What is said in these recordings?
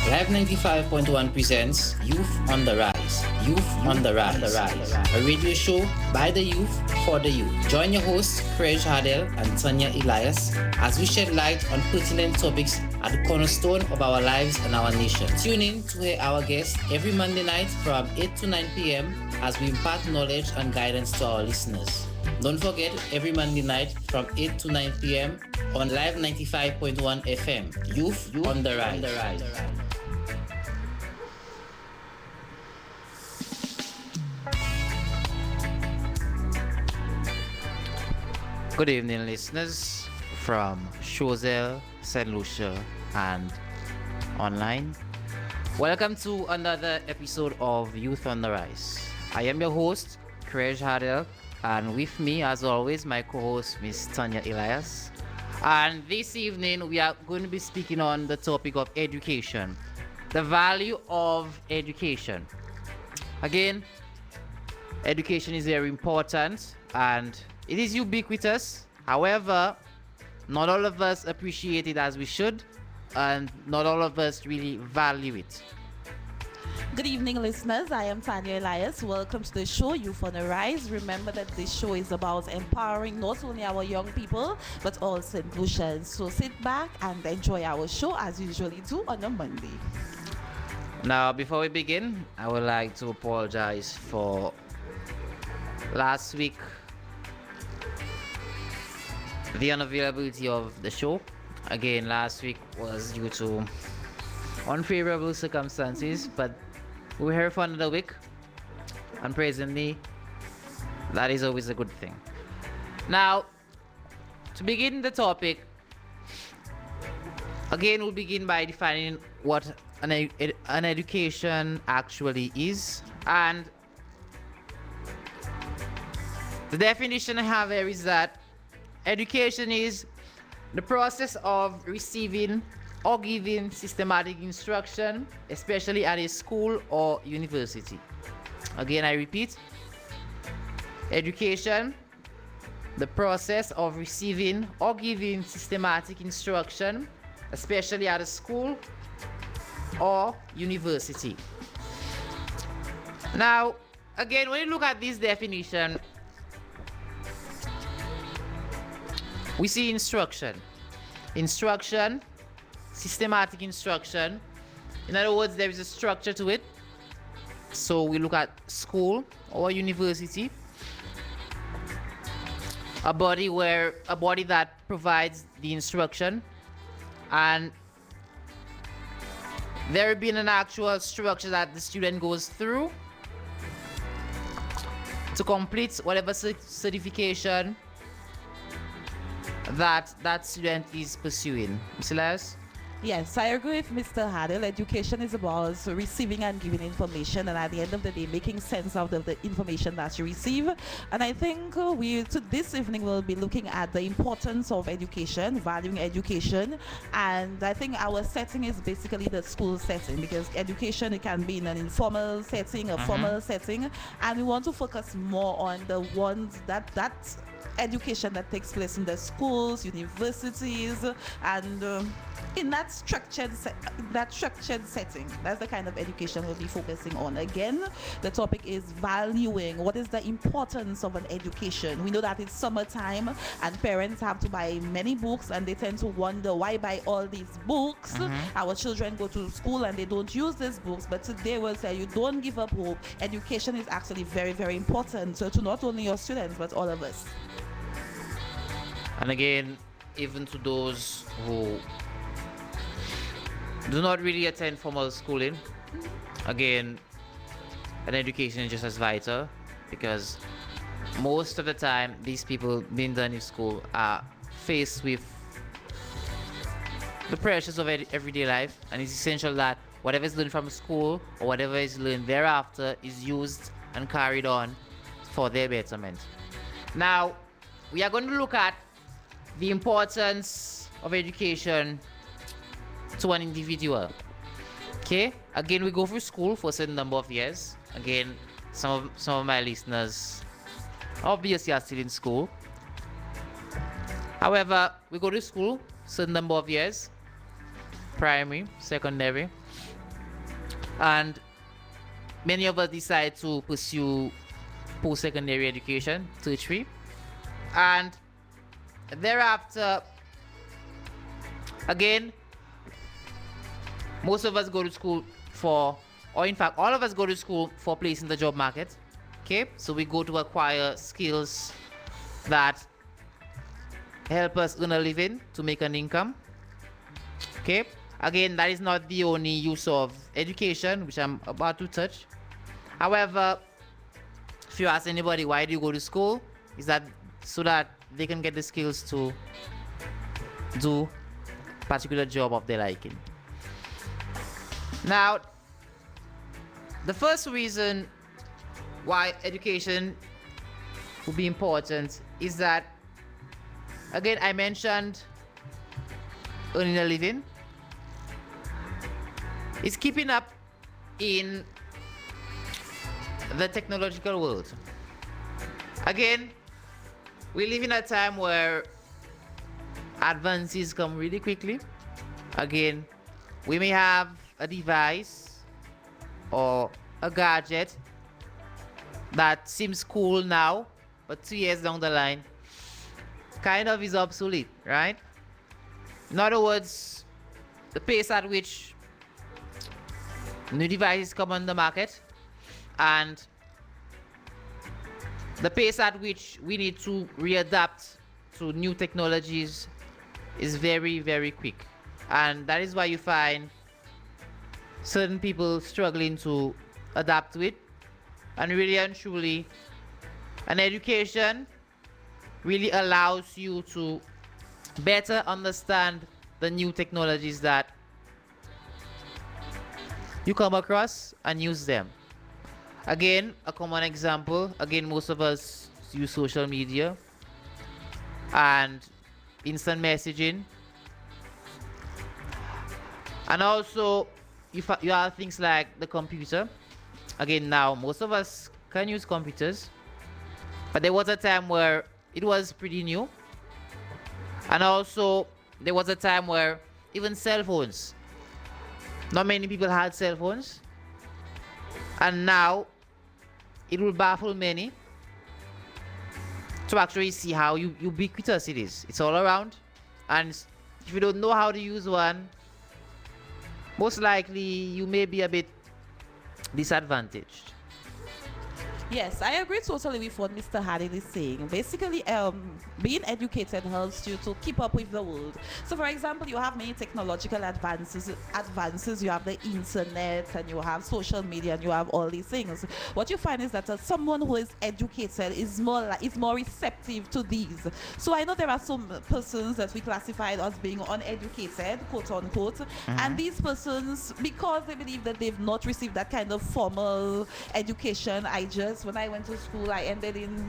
Live 95.1 presents Youth on the Rise. Youth on the Rise. A radio show by the youth for the youth. Join your hosts, Craige, Hardel, and Tania, Elias, as we shed light on pertinent topics at the cornerstone of our lives and our nation. Tune in to hear our guests every Monday night from 8 to 9 p.m. as we impart knowledge and guidance to our listeners. Don't forget, every Monday night from 8 to 9 p.m. on Live 95.1 FM. Youth on the Rise. Good evening, listeners from Hardel, St.Lucia, and online. Welcome to another episode of Youth on the Rise. I am your host, Craige Hardel, and with me, as always, my co-host, Miss Tania Elias. And this evening, we are going to be speaking on the topic of education, the value of education. Again, education is very important and it is ubiquitous. However, not all of us appreciate it as we should, and not all of us really value it. Good evening, listeners. I am Tania Elias. Welcome to the show, Youth on the Rise. Remember that this show is about empowering not only our young people, but all St. Lucians. So sit back and enjoy our show as we usually do on a Monday. Now, before we begin, I would like to apologize for last week, the unavailability of the show. Again, last week was due to unfavorable circumstances, but we're here for another week, and presently, that is always a good thing. Now, to begin the topic, again, we'll begin by defining what an education actually is, and the definition I have here is that education is the process of receiving or giving systematic instruction, especially at a school or university. Again, I repeat, education, the process of receiving or giving systematic instruction, especially at a school or university. Now, again, when you look at this definition, we see instruction, systematic instruction. In other words, there is a structure to it. So we look at school or university, a body that provides the instruction, and there being an actual structure that the student goes through to complete whatever certification that student is pursuing. Mr. Elias? Yes, I agree with Mr. Hardel. Education is about receiving and giving information, and at the end of the day, making sense out of the information that you receive. And I think this evening we'll be looking at the importance of education, valuing education, and I think our setting is basically the school setting, because education, it can be in an informal setting, a formal setting, and we want to focus more on the ones that education that takes place in the schools, universities, and in that structured setting. That's the kind of education we'll be focusing on. Again, the topic is valuing. What is the importance of an education? We know that it's summertime and parents have to buy many books, and they tend to wonder why buy all these books. Our children go to school and they don't use these books, but today we'll tell you, don't give up hope. Education is actually very, very important, so to not only your students but all of us. And again, even to those who do not really attend formal schooling, again, an education is just as vital, because most of the time these people being done in school are faced with the pressures of everyday life, and it's essential that whatever is learned from school or whatever is learned thereafter is used and carried on for their betterment. Now, we are going to look at the importance of education to an individual. Okay, again, we go through school for a certain number of years. Again, some of my listeners obviously are still in school. However, we go to school certain number of years, primary, secondary, And many of us decide to pursue post-secondary education, tertiary, and thereafter, again, most of us go to school for, or in fact, all of us go to school for place in the job market. Okay, so we go to acquire skills that help us earn a living to make an income. Okay, again, that is not the only use of education, which I'm about to touch. However, if you ask anybody why do you go to school, is that so that they can get the skills to do a particular job of their liking. Now, the first reason why education would be important is that, again, I mentioned earning a living. It's keeping up in the technological world. Again, we live in a time where advances come really quickly. Again, we may have a device or a gadget that seems cool now, but 2 years down the line, kind of is obsolete, right? In other words, the pace at which new devices come on the market and the pace at which we need to readapt to new technologies is very, very quick. And that is why you find certain people struggling to adapt to it. And really and truly, an education really allows you to better understand the new technologies that you come across and use them. Again, a common example, again, most of us use social media and instant messaging. And also, you have things like the computer. Again, now, most of us can use computers. But there was a time where it was pretty new. And also, there was a time where even cell phones, not many people had cell phones. And now, it will baffle many to actually see how ubiquitous it is. It's all around. And if you don't know how to use one, most likely you may be a bit disadvantaged. Yes, I agree totally with what Mr. Hardel is saying. Basically, being educated helps you to keep up with the world. So, for example, you have many technological advances. You have the internet, and you have social media, and you have all these things. What you find is that someone who is educated is more receptive to these. So, I know there are some persons that we classified as being uneducated, quote unquote, and these persons, because they believe that they've not received that kind of formal education, when I went to school, I ended in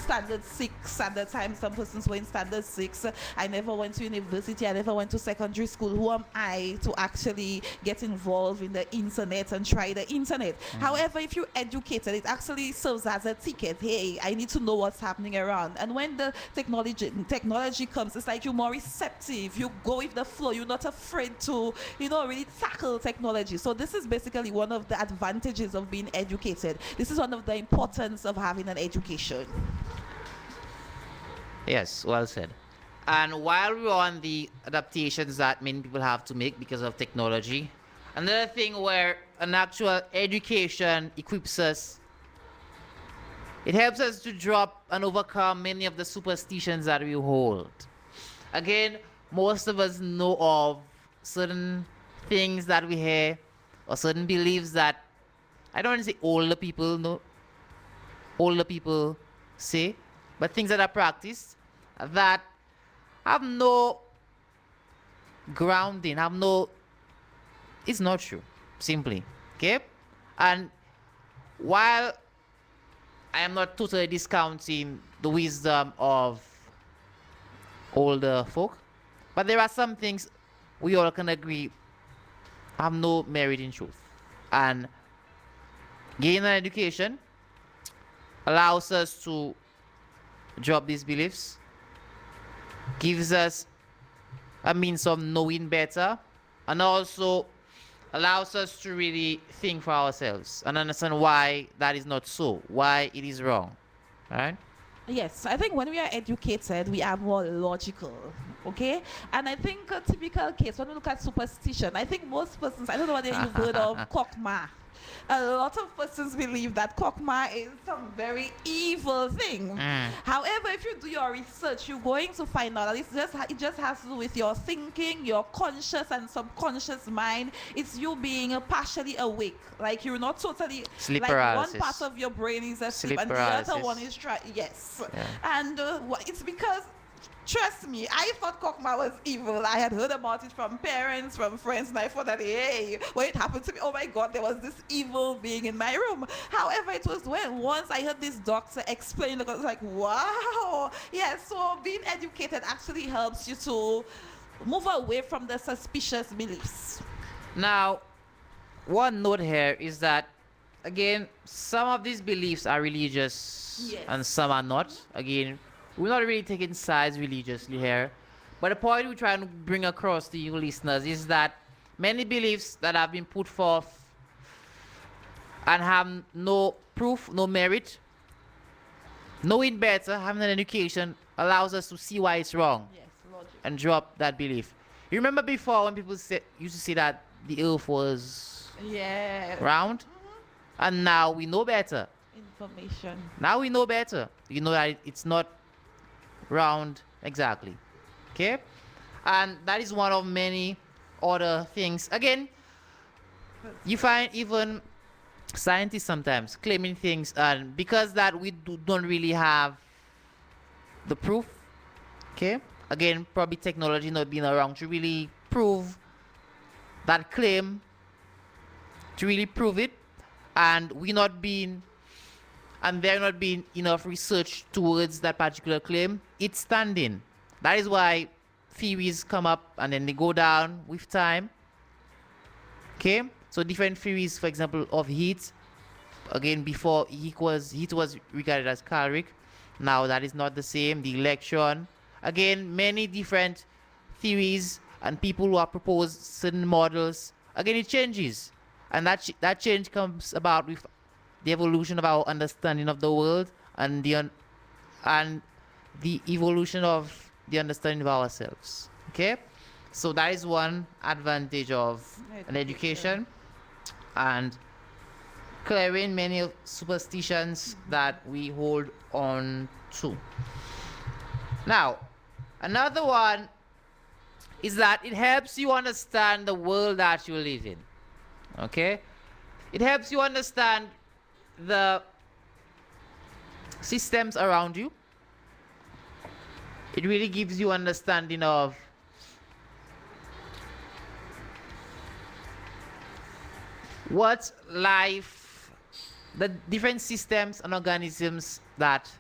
standard 6 at the time. Some persons were in standard 6. I never went to university. I never went to secondary school. Who am I to actually get involved in the internet and try the internet? However, if you're educated, it actually serves as a ticket. Hey, I need to know what's happening around. And when the technology comes, it's like you're more receptive. You go with the flow. You're not afraid to, really tackle technology. So this is basically one of the advantages of being educated. This is one of the importance of having an education. Yes, well said. And while we're on the adaptations that many people have to make because of technology, another thing where an actual education equips us, it helps us to drop and overcome many of the superstitions that we hold. Again, most of us know of certain things that we hear or certain beliefs that I don't want to say older people say, but things that are practiced that have no grounding, it's not true, simply. Okay? And while I am not totally discounting the wisdom of older folk, but there are some things we all can agree have no merit in truth. And gaining an education allows us to drop these beliefs, gives us a means of knowing better, and also allows us to really think for ourselves and understand why that is not so, why it is wrong. Right? Yes, I think when we are educated, we are more logical. Okay, and I think a typical case when we look at superstition, I think most persons, I don't know whether you've heard of kokma. A lot of persons believe that kokma is some very evil thing. Mm. However, if you do your research, you're going to find out that it just has to do with your thinking, your conscious and subconscious mind. It's you being partially awake, like you're not totally Sleep like one paralysis. part of your brain is asleep Sleep and the other paralysis. one is trying. Yes, Yeah. and it's because. Trust me, I thought Kokma was evil. I had heard about it from parents, from friends, and I thought that, hey, when it happened to me, oh my God, there was this evil being in my room. However, it was when once I heard this doctor explain it, I was like, wow. Yeah, so being educated actually helps you to move away from the suspicious beliefs. Now, one note here is that, again, some of these beliefs are religious Yes. and some are not. Again, we're not really taking sides religiously here. But the point we're trying to bring across to you listeners is that many beliefs that have been put forth and have no proof, no merit, knowing better, having an education allows us to see why it's wrong Yes, logic. and drop that belief. You remember before when people used to say that the earth was Yeah. round? And now we know better. Information. Now we know better. You know that it's not round exactly. Okay? And that is one of many other things. Again, you find even scientists sometimes claiming things, and because that we don't really have the proof. Okay? Again, probably technology not being around to really prove that claim, to really prove it, and we not being and there not being enough research towards that particular claim, it's standing. That is why theories come up and then they go down with time. Okay, so different theories, for example, of heat. Again, before heat was regarded as caloric. Now that is not the same. The electron. Again, many different theories and people who have proposed certain models. Again, it changes, and that change comes about with the evolution of our understanding of the world and and the evolution of the understanding of ourselves. Okay, so that is one advantage of an education, and clearing many superstitions that we hold on to. Now, another one is that it helps you understand the world that you live in. Okay, it helps you understand the systems around you. It really gives you understanding of what life, the different systems and organisms that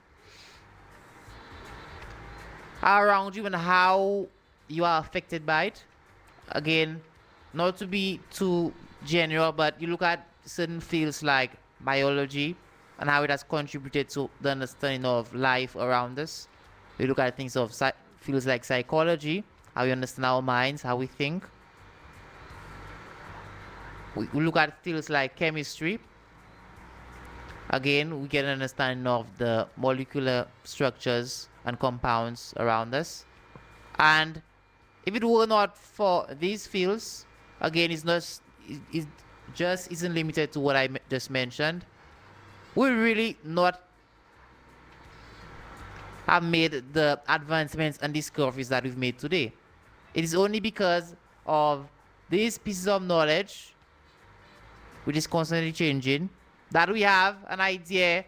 are around you and how you are affected by it. Again, not to be too general, but you look at certain fields like biology and how it has contributed to the understanding of life around us. We look at things of fields like psychology, how we understand our minds, how we think. We look at fields like chemistry. Again, we get an understanding of the molecular structures and compounds around us. And if it were not for these fields, again, it just isn't limited to what I just mentioned. We really not have made the advancements and discoveries that we've made today. It is only because of these pieces of knowledge, which is constantly changing, that we have an idea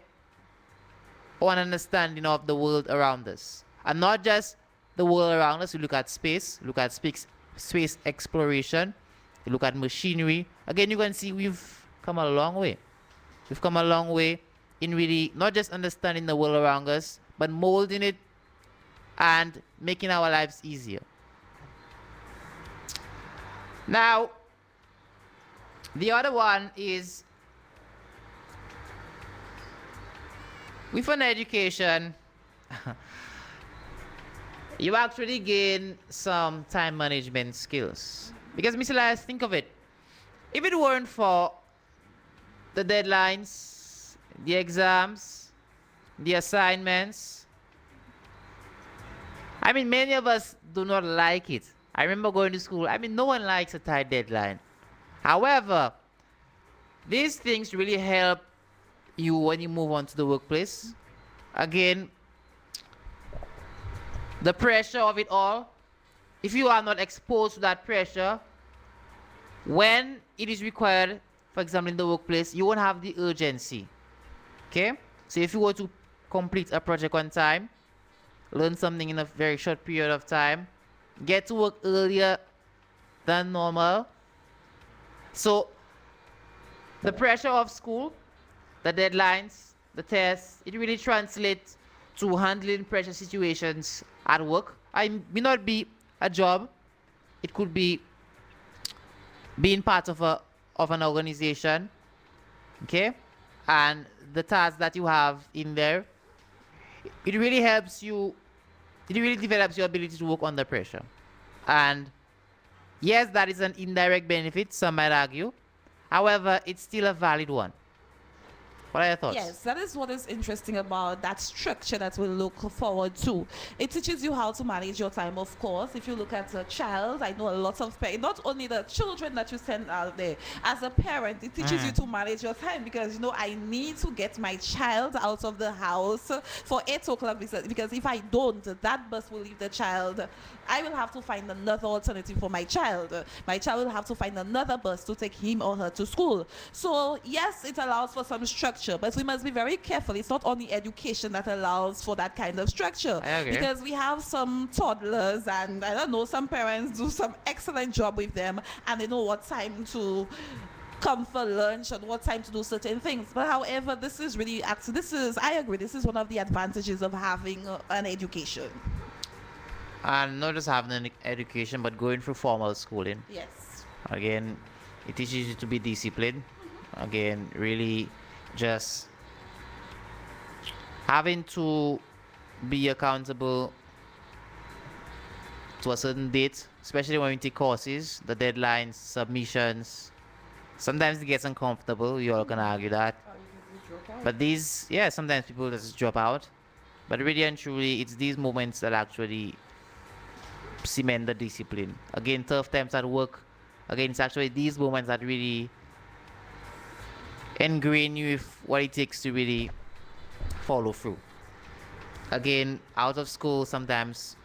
or an understanding of the world around us. And not just the world around us. We look at space, space exploration, you look at machinery. Again, you can see we've come a long way. We've come a long way in really not just understanding the world around us, but molding it and making our lives easier. Now, the other one is with an education, you actually gain some time management skills. Because Mr. Elias, think of it. if it weren't for the deadlines, the exams, the assignments, I mean, many of us do not like it. I remember going to school. I mean, no one likes a tight deadline. However, these things really help you when you move on to the workplace. Again, the pressure of it all, if you are not exposed to that pressure, when it is required, for example, in the workplace, you won't have the urgency. Okay? So if you were to complete a project on time, learn something in a very short period of time, get to work earlier than normal. So the pressure of school, the deadlines, the tests, it really translates to handling pressure situations at work. I may not be a job. It could be being part of an organization. Okay? And the tasks that you have in there, it really helps you, it really develops your ability to work under pressure. And yes, that is an indirect benefit, some might argue. However, it's still a valid one. What are your thoughts? Yes, that is what is interesting about that structure that we look forward to. It teaches you how to manage your time, of course. If you look at a child, I know a lot of parents, not only the children that you send out there, as a parent, it teaches you to manage your time because, you know, I need to get my child out of the house for 8 o'clock because if I don't, that bus will leave the child. I will have to find another alternative for my child. My child will have to find another bus to take him or her to school. So, yes, it allows for some structure, but we must be very careful. It's not only education that allows for that kind of structure. I agree. Because we have some toddlers, and I don't know, some parents do some excellent job with them, and they know what time to come for lunch and what time to do certain things. But however, this is really, I agree, this is one of the advantages of having an education. And not just having an education, but going through formal schooling. Yes. Again, it teaches you to be disciplined. Again, really just having to be accountable to a certain date, especially when we take courses, the deadlines, submissions. Sometimes it gets uncomfortable. You all can argue that. But these, yeah, sometimes people just drop out. But really and truly, it's these moments that actually cement the discipline. Again, tough times at work. Again, it's actually these moments that really ingrain you with what it takes to really follow through. Again, out of school, sometimes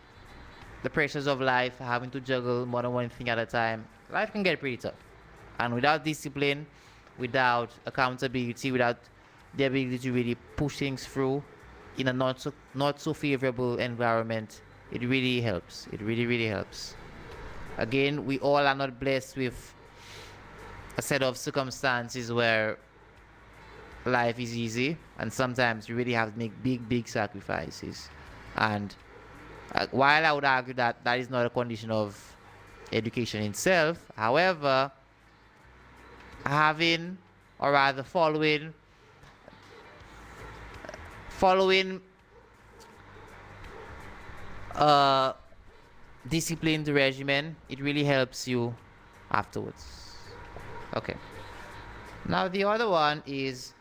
the pressures of life, having to juggle more than one thing at a time, life can get pretty tough. And without discipline, without accountability, without the ability to really push things through in a not so favorable environment, it really helps. It really helps. Again, we all are not blessed with a set of circumstances where life is easy, and sometimes you really have to make big sacrifices. And while I would argue that that is not a condition of education itself, however, having, or rather following a disciplined regimen, it really helps you afterwards. Okay. Now the other one is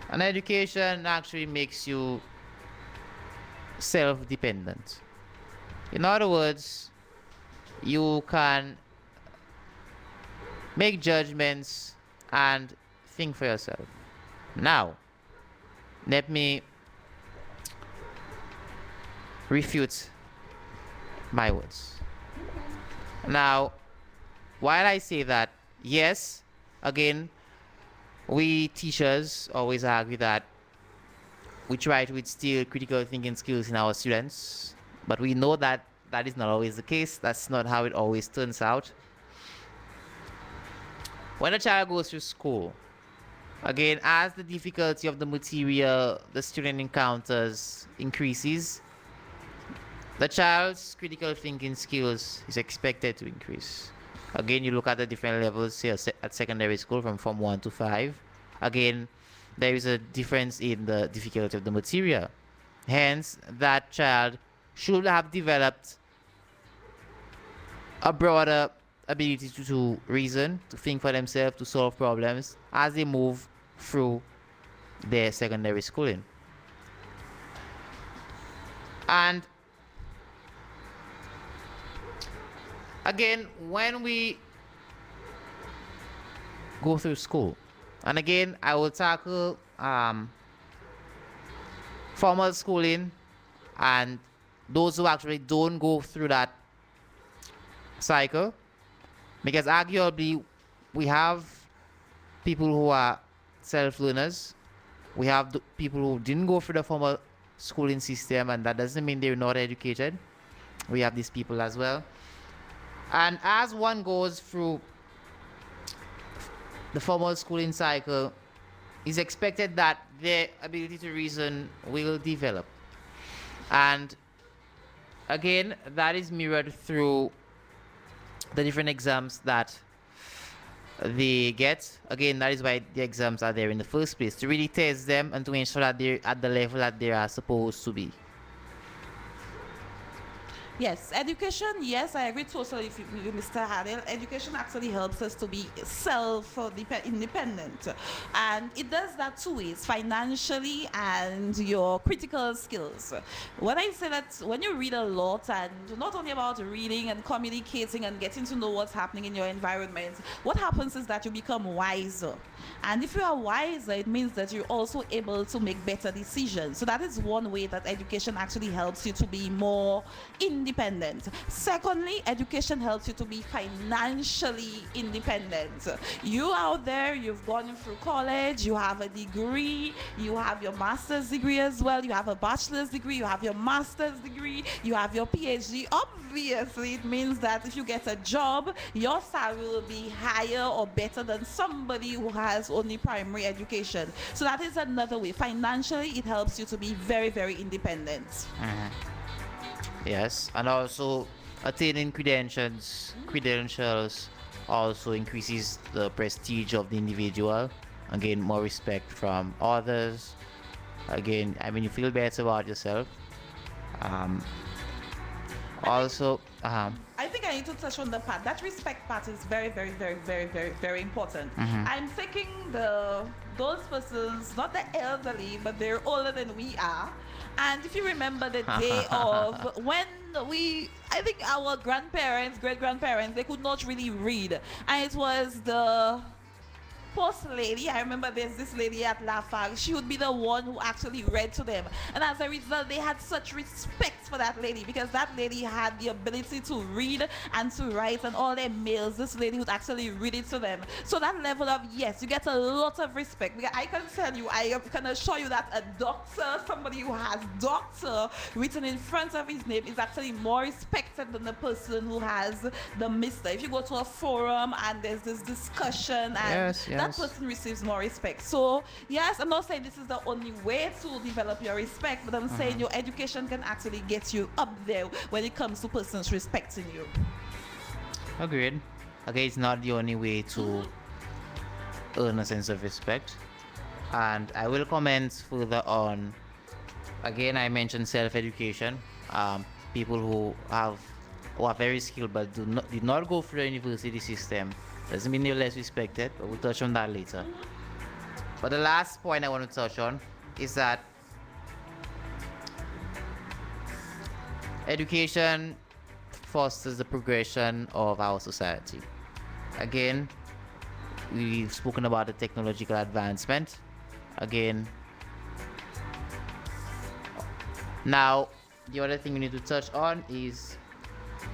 an education actually makes you self-dependent. In other words, you can make judgments and think for yourself. Now, let me refute my words. Now, while I say that, yes, again, we teachers always argue that we try to instill critical thinking skills in our students, but we know that that is not always the case. That's not how it always turns out. When a child goes to school, again, as the difficulty of the material the student encounters increases, the child's critical thinking skills is expected to increase. Again, you look at the different levels here at secondary school from Form 1 to 5. Again, there is a difference in the difficulty of the material. Hence, that child should have developed a broader ability to reason, to think for themselves, to solve problems as they move through their secondary schooling. And again, when we go through school, and again, I will tackle formal schooling and those who actually don't go through that cycle, because arguably we have people who are self-learners, we have the people who didn't go through the formal schooling system, and that doesn't mean they're not educated. We have these people as well. And as one goes through the formal schooling cycle, it's expected that their ability to reason will develop. And again, that is mirrored through the different exams that they get. Again, that is why the exams are there in the first place, to really test them and to ensure that they're at the level that they are supposed to be. Yes, education, yes, I agree totally with you, Mr. Hardel. Education actually helps us to be self-independent. And it does that two ways, financially and your critical skills. When I say that, when you read a lot, and not only about reading and communicating and getting to know what's happening in your environment, what happens is that you become wiser. And if you are wiser, it means that you're also able to make better decisions. So that is one way that education actually helps you to be more independent. Secondly, education helps you to be financially independent. You out there, you've gone through college, you have a degree, you have your master's degree as well, you have a bachelor's degree, you have your master's degree, you have your PhD. Obviously, it means that if you get a job, your salary will be higher or better than somebody who has only primary education. So that is another way. Financially, it helps you to be very, very independent. Yes, and also attaining credentials also increases the prestige of the individual. Again, more respect from others. Again, I mean, you feel better about yourself. Um, also, I think I need to touch on the part. That respect part is very, very, very, very, very, very important. I'm thinking those persons, not the elderly, but they're older than we are. And if you remember the day of when I think our grandparents, great grandparents, they could not really read. And it was the post lady. I remember there's this lady at Lafarge. She would be the one who actually read to them. And as a result, they had such respect for that lady because that lady had the ability to read and to write, and all their mails, this lady would actually read it to them. So that level of, yes, you get a lot of respect. Because I can tell you, I can assure you that a doctor, somebody who has doctor written in front of his name, is actually more respected than the person who has the mister. If you go to a forum and there's this discussion and that person receives more respect. So yes, I'm not saying this is the only way to develop your respect, but I'm saying your education can actually get you up there when it comes to persons respecting you. agreed. Okay, it's not the only way to earn a sense of respect. And I will comment further on. Again, I mentioned self-education. People who are very skilled but did not go through the university system doesn't mean they're less respected, but we'll touch on that later. But the last point I want to touch on is that education fosters the progression of our society. Again, we've spoken about the technological advancement. Again, now the other thing we need to touch on is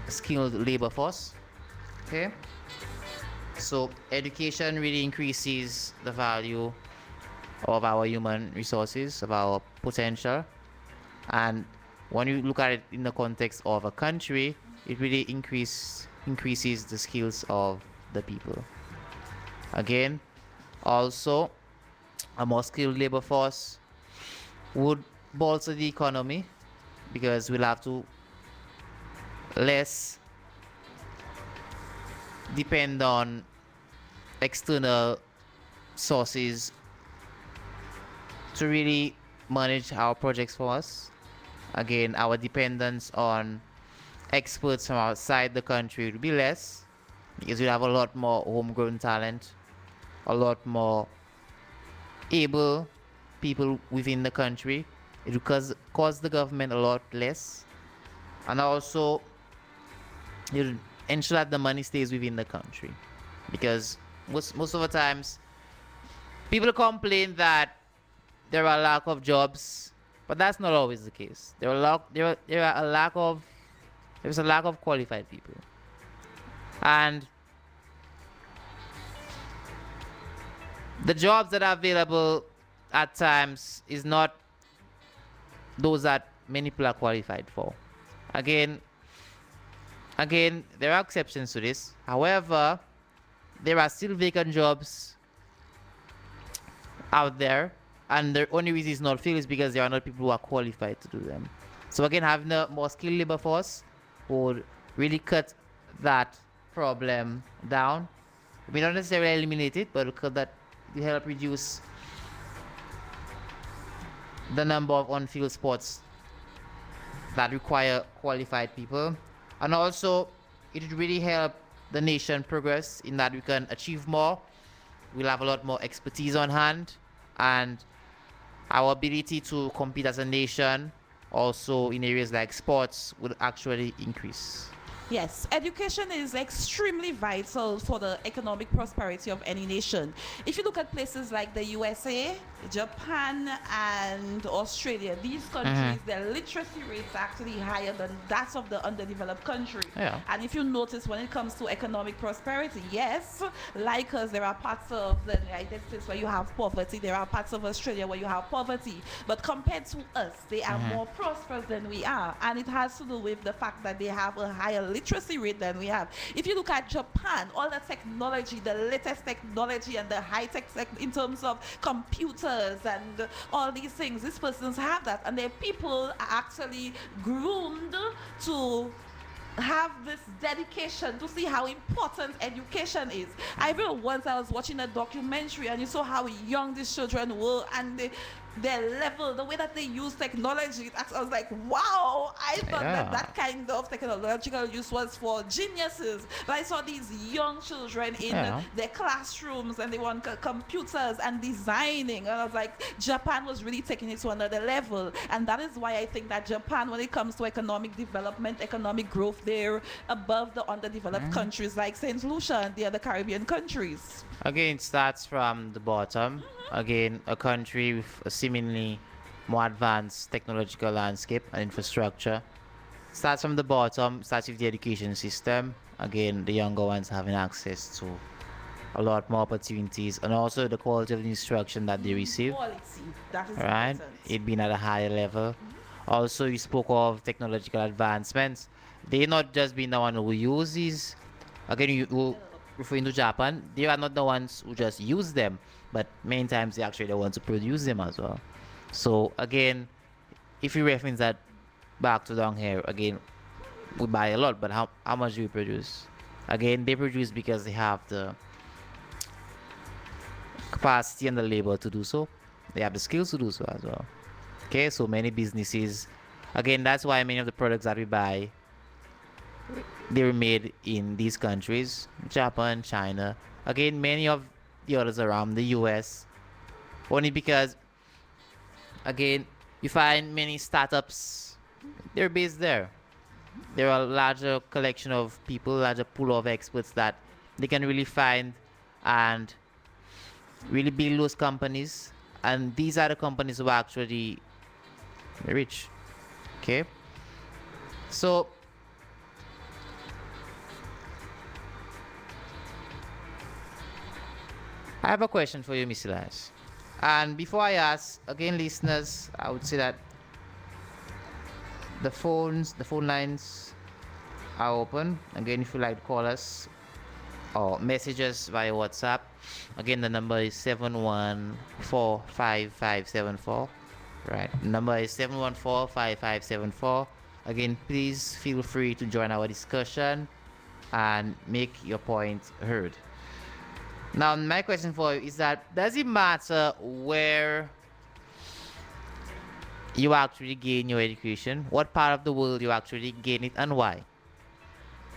skilled labor force. Okay, so education really increases the value of our human resources, of our potential, and when you look at it in the context of a country, it really increases the skills of the people. Again, also a more skilled labor force would bolster the economy because we'll have to less depend on external sources to really manage our projects for us. Again, our dependence on experts from outside the country will be less because you have a lot more homegrown talent, a lot more able people within the country. It will cost the government a lot less, and also you ensure that the money stays within the country, because most of the times people complain that there are lack of jobs, but that's not always the case. There are a lack of there's a lack of qualified people, and the jobs that are available at times is not those that many people are qualified for. Again, there are exceptions to this. However, there are still vacant jobs out there, and the only reason it's not filled is because there are not people who are qualified to do them. So again, having a more skilled labor force would really cut that problem down. We don't necessarily eliminate it, but because that will help reduce the number of unfilled spots that require qualified people, and also it would really help the nation progress in that we can achieve more. We'll have a lot more expertise on hand, and our ability to compete as a nation also in areas like sports would actually increase. Yes, education is extremely vital for the economic prosperity of any nation. If you look at places like the USA, Japan, and Australia, these countries, their literacy rates are actually higher than that of the underdeveloped country. Yeah. And if you notice, when it comes to economic prosperity, yes, like us, there are parts of the United States where you have poverty, there are parts of Australia where you have poverty, but compared to us, they are more prosperous than we are. And it has to do with the fact that they have a higher literacy rate than we have. If you look at Japan, all the technology, the latest technology and the high-tech in terms of computers and all these things, these persons have that, and their people are actually groomed to have this dedication to see how important education is. I remember once I was watching a documentary and you saw how young these children were, and their level, the way that they use technology, I was like, wow, I thought that kind of technological use was for geniuses. But I saw these young children in their classrooms, and they were on computers and designing. And I was like, Japan was really taking it to another level. And that is why I think that Japan, when it comes to economic development, economic growth, they're above the underdeveloped countries like St. Lucia and the other Caribbean countries. Again, it starts from the bottom. Again, a country with a seemingly more advanced technological landscape and infrastructure starts from the bottom, starts with the education system. Again, the younger ones having access to a lot more opportunities, and also the quality of the instruction that they receive. Quality, that is Right? important. It being at a higher level. Also, you spoke of technological advancements. They not just being the one who use these. Again, you referring to Japan, they are not the ones who just use them, but many times they actually the ones who produce them as well. So again, if you reference that back to down here, again, we buy a lot, but how much do we produce? Again, they produce because they have the capacity and the labor to do so. They have the skills to do so as well. Okay, so many businesses, again, that's why many of the products that we buy, they were made in these countries, Japan, China, again, many of the others around the US, only because, again, you find many startups, they're based there. There are a larger collection of people, larger pool of experts that they can really find and really build those companies. And these are the companies who are actually rich. Okay? So, I have a question for you, Miss Elias. And before I ask, again, listeners, I would say that the phone lines are open. Again, if you like to call us or message us via WhatsApp, again, the number is 714-5574. Right, the number is 714-5574. Again, please feel free to join our discussion and make your point heard. Now, my question for you is that, does it matter where you actually gain your education? What part of the world you actually gain it, and why?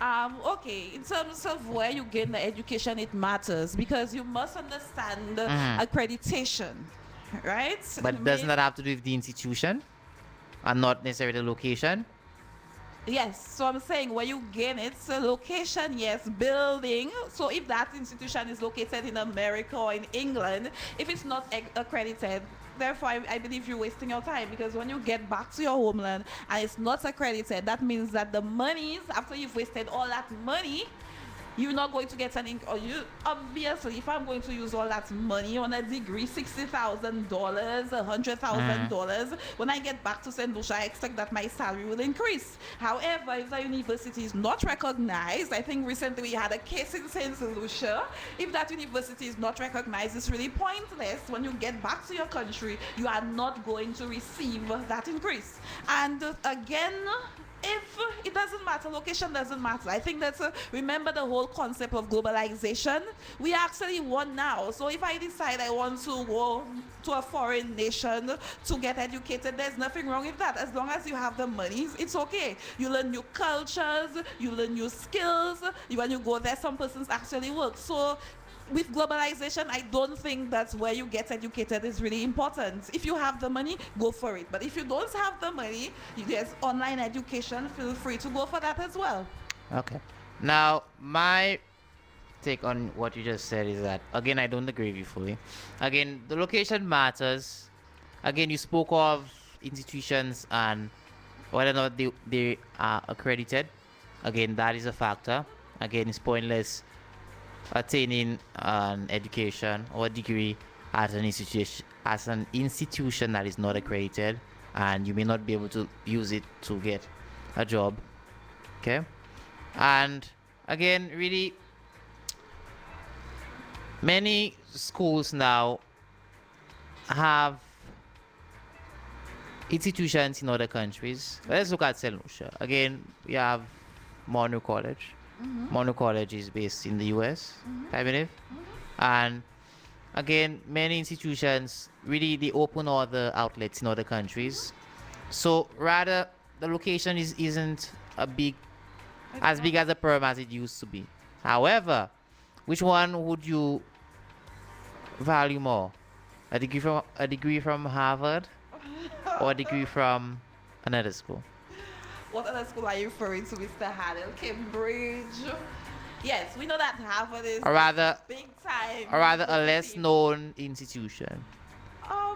Okay, in terms of where you gain the education, it matters because you must understand Mhm. accreditation, right? But doesn't that have to do with the institution and not necessarily the location? Yes, so I'm saying where you gain it, so location, yes, building. So if that institution is located in America or in England, if it's not accredited, therefore I believe you're wasting your time because when you get back to your homeland and it's not accredited, that means that the monies, after you've wasted all that money, you're not going to get any or you obviously if I'm going to use all that money on a degree, $60,000, Mhm. $100,000, when I get back to St. Lucia, I expect that my salary will increase. However, if the university is not recognized, I think recently we had a case in St. Lucia. If that university is not recognized, it's really pointless. When you get back to your country, you are not going to receive that increase. And again, if it doesn't matter, location doesn't matter. I think that's remember the whole concept of globalization. We actually won now. So if I decide I want to go to a foreign nation to get educated, there's nothing wrong with that. As long as you have the money, it's okay. You learn new cultures, you learn new skills. When you go there, some persons actually work. So with globalization, I don't think that's where you get educated is really important. If you have the money, go for it. But if you don't have the money, there's online education. Feel free to go for that as well. Okay. Now, my take on what you just said is that, again, I don't agree with you fully. Again, the location matters. Again, you spoke of institutions and whether or not they are accredited. Again, that is a factor. Again, it's pointless attaining an education or a degree at an institution that is not accredited, and you may not be able to use it to get a job. Okay, and again, really, many schools now have institutions in other countries. Let's look at St. Lucia. Again, we have Mono College. Mm-hmm. Mono College is based in the US, Mm-hmm. I believe. Mm-hmm. And again, many institutions really they open other outlets in other countries. So rather, the location isn't a big It's as not. big as a perm as it used to be. However, which one would you value more? A degree from Harvard or a degree from another school? What other school are you referring to, Mr. Hardel? Cambridge. Yes, we know that Harvard is Or rather, big time or rather a less university. known institution.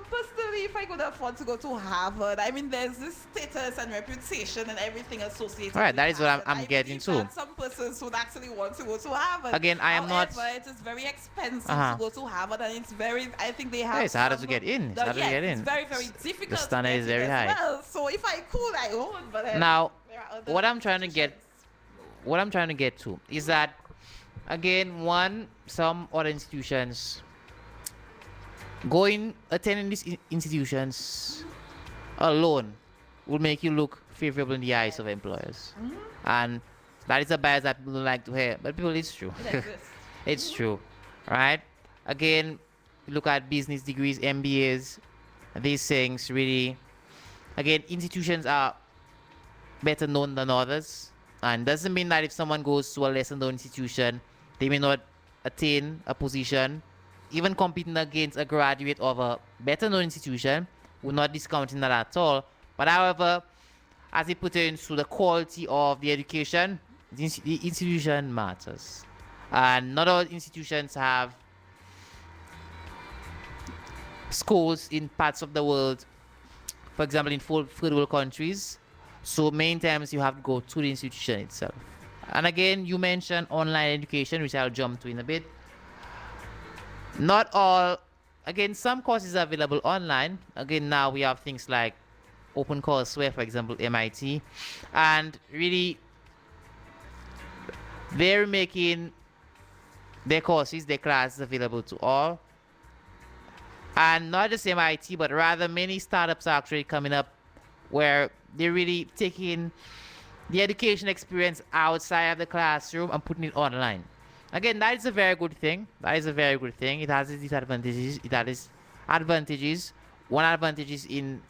Personally, if I could afford to go to Harvard, I mean, there's this status and reputation and everything associated All right, with that is what I'm, Harvard. I'm I getting believe to. that some persons would actually want to go to Harvard. Again, I am not. However, it is very expensive to Uh-huh. go to Harvard, and it's very. I think they Yeah, have. it's harder to get in. It's harder to yes, get it's in. very, very The difficult to standard get is in very as high. well. So if I could, I would. But then Now, there are other what I'm trying to get, institutions. what I'm trying to get to is that, again, one, some other institutions attending these institutions alone will make you look favorable in the eyes of employers, Mhm. and that is a bias that people don't like to hear. But people, it's true. It exists. It's true, right? Again, look at business degrees, MBAs. These things really, again, institutions are better known than others, and doesn't mean that if someone goes to a lesser known institution, they may not attain a position. Even competing against a graduate of a better known institution, we're not discounting that at all. But however, as it pertains to the quality of the education, the institution matters. And not all institutions have schools in parts of the world, for example, in third world countries. So many times you have to go to the institution itself. And again, you mentioned online education, which I'll jump to in a bit. Not all, again, some courses are available online. Again, now we have things like OpenCourseWare, for example, MIT, and really they're making their courses, their classes available to all. And not just MIT, but rather many startups are actually coming up where they're really taking the education experience outside of the classroom and putting it online. Again, that is a very good thing. That is a very good thing. It has its disadvantages. It has advantages. One advantage is in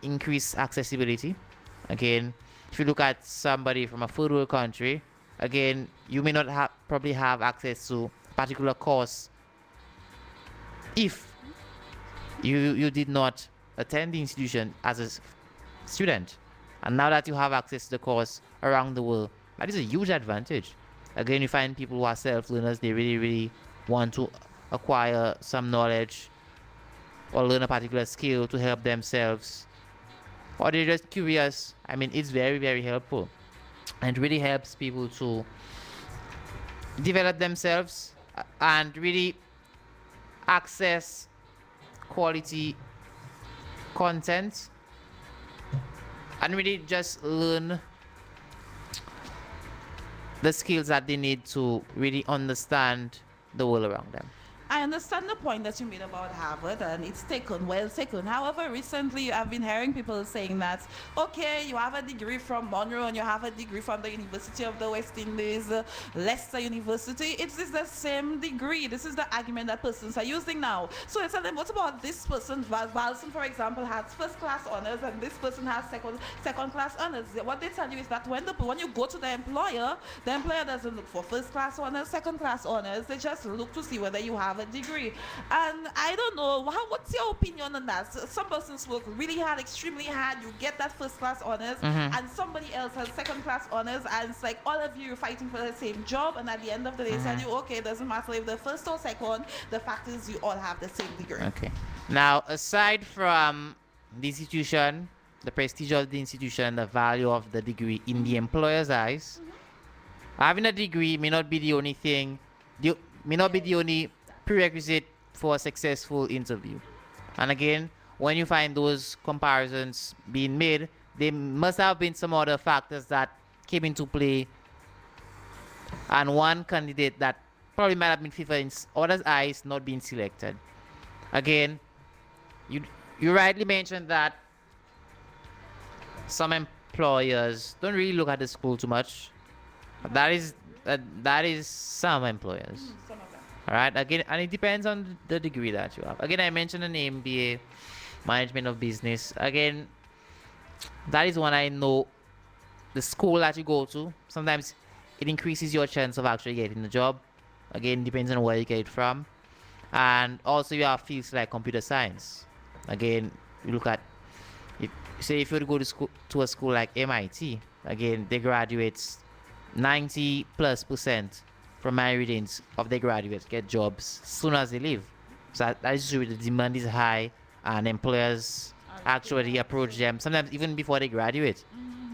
increased accessibility. Again, if you look at somebody from a third world country, Again, you may not have probably have access to particular course if you did not attend the institution as a student. And now that you have access to the course around the world, that is a huge advantage. Again, you find people who are self-learners, they really, really want to acquire some knowledge or learn a particular skill to help themselves, or they're just curious. I mean, it's very, very helpful. And it really helps people to develop themselves and really access quality content and really just learn the skills that they need to really understand the world around them. I understand the point that you made about Harvard, and it's taken, well taken. However, recently I've been hearing people saying that, okay, you have a degree from Monroe and you have a degree from the University of the West Indies, Leicester University. It is the same degree. This is the argument that persons are using now. So I tell them, what about this person? Valson, for example, has first class honors, and this person has second class honors. What they tell you is that when you go to the employer doesn't look for first class honors, second class honors. They just look to see whether you have a degree. And I don't know, what's your opinion on that? Some persons work really hard, extremely hard, you get that first class honors, and somebody else has second class honors, and it's like all of you are fighting for the same job, and at the end of the day tell you, okay, it doesn't matter if the first or second, the fact is you all have the same degree. Okay. Now, aside from the institution, the prestige of the institution, the value of the degree in the employer's eyes, having a degree may not be the only thing, may not be the only prerequisite for a successful interview. And again, when you find those comparisons being made, there must have been some other factors that came into play, and one candidate that probably might have been favored in others' eyes not being selected. Again, you rightly mentioned that some employers don't really look at the school too much. That is some employers. Some of them. All right. Again, and it depends on the degree that you have. Again, I mentioned an MBA, management of business. Again, that is one I know. The school that you go to, sometimes it increases your chance of actually getting the job. Again, depends on where you get it from. And also you have fields like computer science. Again, you look at, if you were to go to a school like MIT, again, they graduates 90+% from my readings of their graduates get jobs as soon as they leave. So that is true. The demand is high, and employers actually approach them sometimes even before they graduate.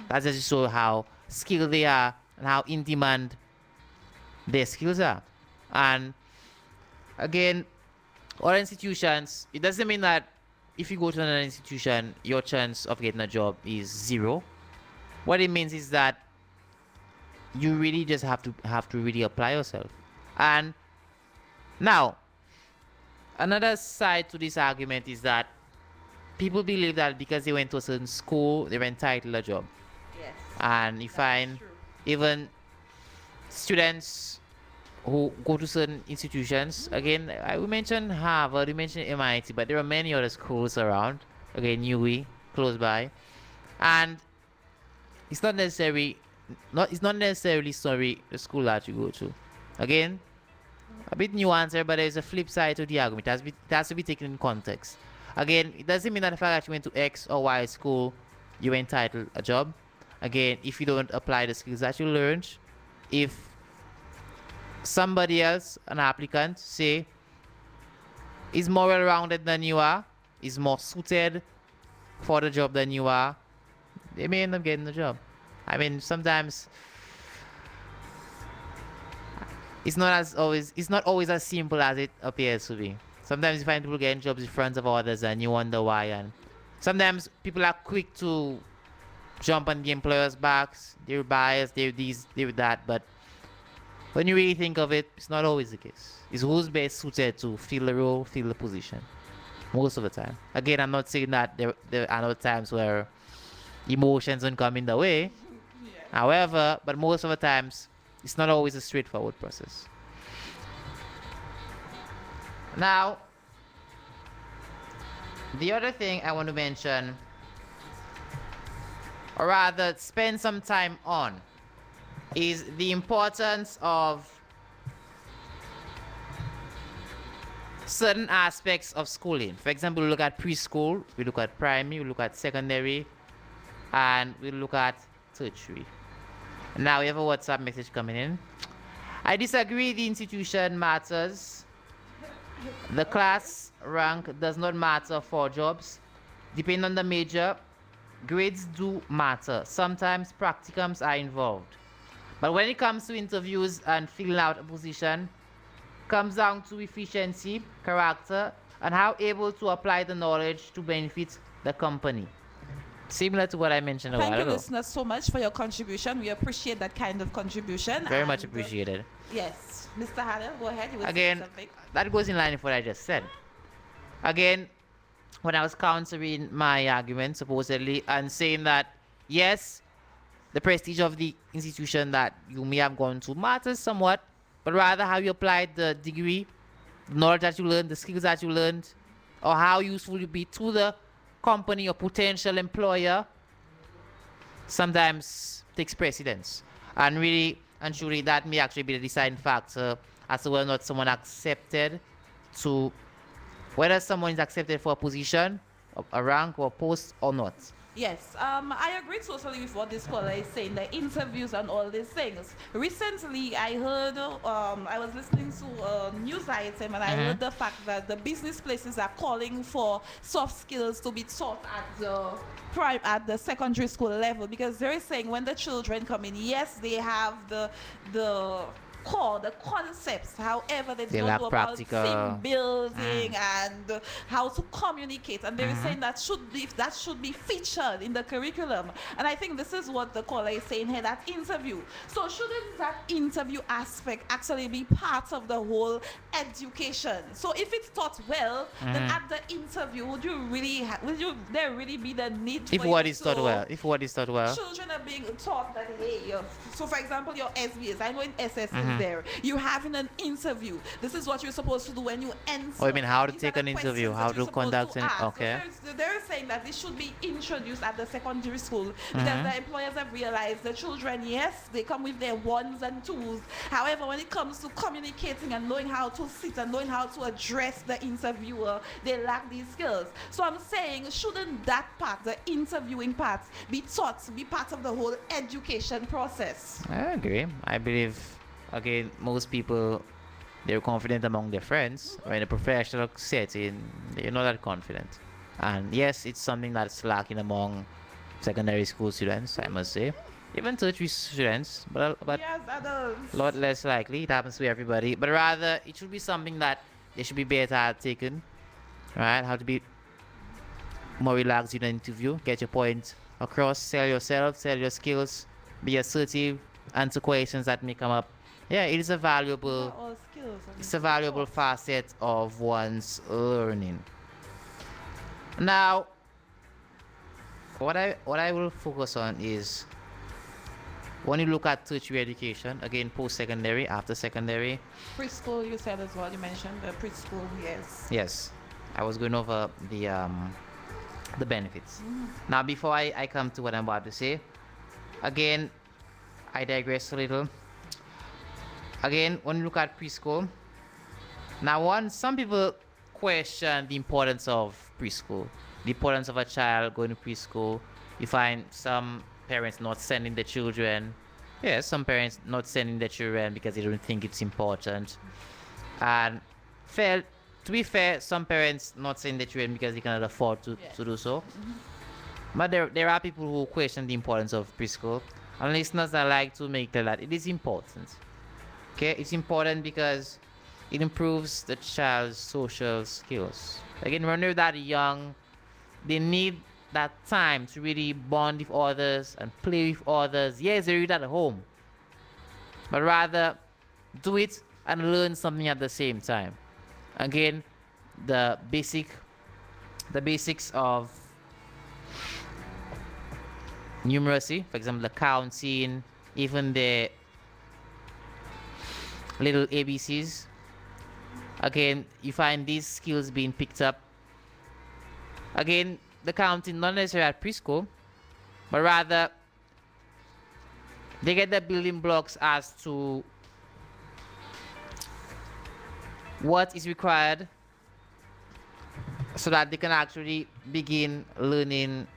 That's just show how skilled they are and how in demand their skills are. And again, other institutions, it doesn't mean that if you go to another institution, your chance of getting a job is zero. What it means is that you really just have to really apply yourself. And now, another side to this argument is that people believe that because they went to a certain school, they were entitled to a job. Yes. And you find true. even students who go to certain institutions, again, I will mention Harvard, we mentioned MIT, but there are many other schools around. Again, UWI, close by. And it's not necessarily the school that you go to. Again, a bit nuanced there, but there's a flip side to the argument. It has to be taken in context. Again, it doesn't mean that the fact that you went to X or Y school, you're entitled a job. Again, if you don't apply the skills that you learned, if somebody else, an applicant, say, is more well-rounded than you are, is more suited for the job than you are, they may end up getting the job. I mean, sometimes it's not always as simple as it appears to be. Sometimes you find people getting jobs in front of others and you wonder why. And sometimes people are quick to jump on the employer's backs. They're biased, they're this, they're that. But when you really think of it, it's not always the case. It's who's best suited to fill the role, fill the position. Most of the time. Again, I'm not saying that there are no times where emotions don't come in the way. However, but most of the times, it's not always a straightforward process. Now, the other thing I want to mention, or rather spend some time on, is the importance of certain aspects of schooling. For example, we look at preschool, we look at primary, we look at secondary, and we look at tertiary. Now we have a WhatsApp message coming in. I disagree the institution matters. The class rank does not matter for jobs. Depending on the major, grades do matter. Sometimes practicums are involved. But when it comes to interviews and filling out a position, comes down to efficiency, character, and how able to apply the knowledge to benefit the company. Similar to what I mentioned a Thank while you, ago. listeners, so much for your contribution. We appreciate that kind of contribution. Very much And, appreciated. yes, Mr. Hardel, go ahead. You were saying Again, something. that goes in line with what I just said. Again, when I was countering my argument, supposedly, and saying that, yes, the prestige of the institution that you may have gone to matters somewhat, but rather how you applied the degree, the knowledge that you learned, the skills that you learned, or how useful you be to the company or potential employer sometimes takes precedence. And really and truly, that may actually be the deciding factor as to whether or not someone accepted to whether someone is accepted for a position, a rank, or a post or not. Yes, I agree totally with what this caller is saying, the interviews and all these things. Recently, I heard, I was listening to a news item and I heard the fact that the business places are calling for soft skills to be taught at the secondary school level, because they're saying when the children come in, yes, they have the concepts. However, they They don't lack know about practical. team building and how to communicate. And they're saying that should be featured in the curriculum. And I think this is what the caller is saying here, that interview. So shouldn't that interview aspect actually be part of the whole education? So if it's taught well, then at the interview, would there really be the need If for what you is taught to- well, if what is taught well, Children are being taught that, hey, so for example, your SBs, I know in SS is there, you having an interview. This is what you're supposed to do when you answer. Oh, you mean how to These take are the an interview, questions how that you're to supposed conduct an- ask. okay. So they're saying that this should be introduced at the secondary school because the employers have realized the children, yes, they come with their ones and twos. However, when it comes to communicating and knowing how to sit and knowing how to address the interviewer, they lack these skills. So I'm saying, shouldn't that part, the interviewing part, be taught to be part of the whole education process? I agree. I believe, again, most people, they're confident among their friends, or in a professional setting, they're not that confident. And yes, it's something that's lacking among secondary school students, I must say. Even tertiary students, but Yes, adults. a lot less likely. It happens to everybody. But rather, it should be something that they should be better at taken, right? How to be more relaxed in an interview, get your point across, sell yourself, sell your skills, be assertive, answer questions that may come up. Yeah, it is a valuable, All skills. it's a valuable facet of one's learning. Now, what I will focus on is when you look at tertiary education, again, post-secondary, after secondary. Preschool, you said as well. You mentioned the preschool, yes. Yes, I was going over the benefits. Now, before I come to what I'm about to say, again, I digress a little. Again, when you look at preschool, now some people question the importance of preschool, the importance of a child going to preschool. You find some parents not sending the children. Yes, some parents not sending the children because they don't think it's important. And to be fair, some parents not sending the children because they cannot afford to do so. But there are people who question the importance of preschool. And listeners, I like to make clear that it is important. Okay, it's important because it improves the child's social skills. Again, when they're that young, they need that time to really bond with others and play with others. Yes, they read at home, but rather do it and learn something at the same time. Again, the basics of numeracy, for example, the counting, even the little ABCs. Again, you find these skills being picked up. Again, the counting not necessarily at preschool, but rather They get the building blocks as to what is required so that they can actually begin learning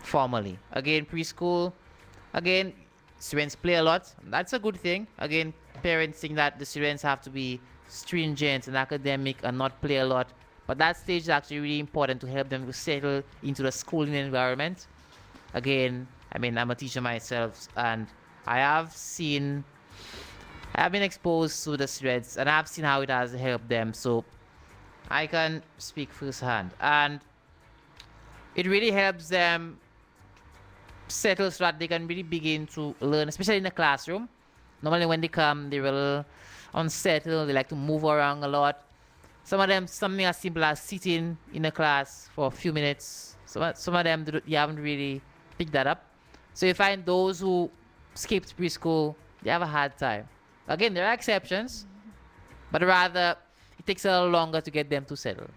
formally. Again, preschool, again, students play a lot. That's a good thing. Again, parents think that the students have to be stringent and academic and not play a lot. But that stage is actually really important to help them to settle into the schooling environment. Again, I mean, I'm a teacher myself, and I have seen, I've been exposed to the students, and I've seen how it has helped them. So I can speak firsthand, and it really helps them settle so that they can really begin to learn, especially in the classroom. Normally, when they come, they're a little unsettled. They like to move around a lot. Some of them, something as simple as sitting in a class for a few minutes. Some of them, you haven't really picked that up. So you find those who skipped preschool, they have a hard time. Again, there are exceptions, but rather it takes a little longer to get them to settle.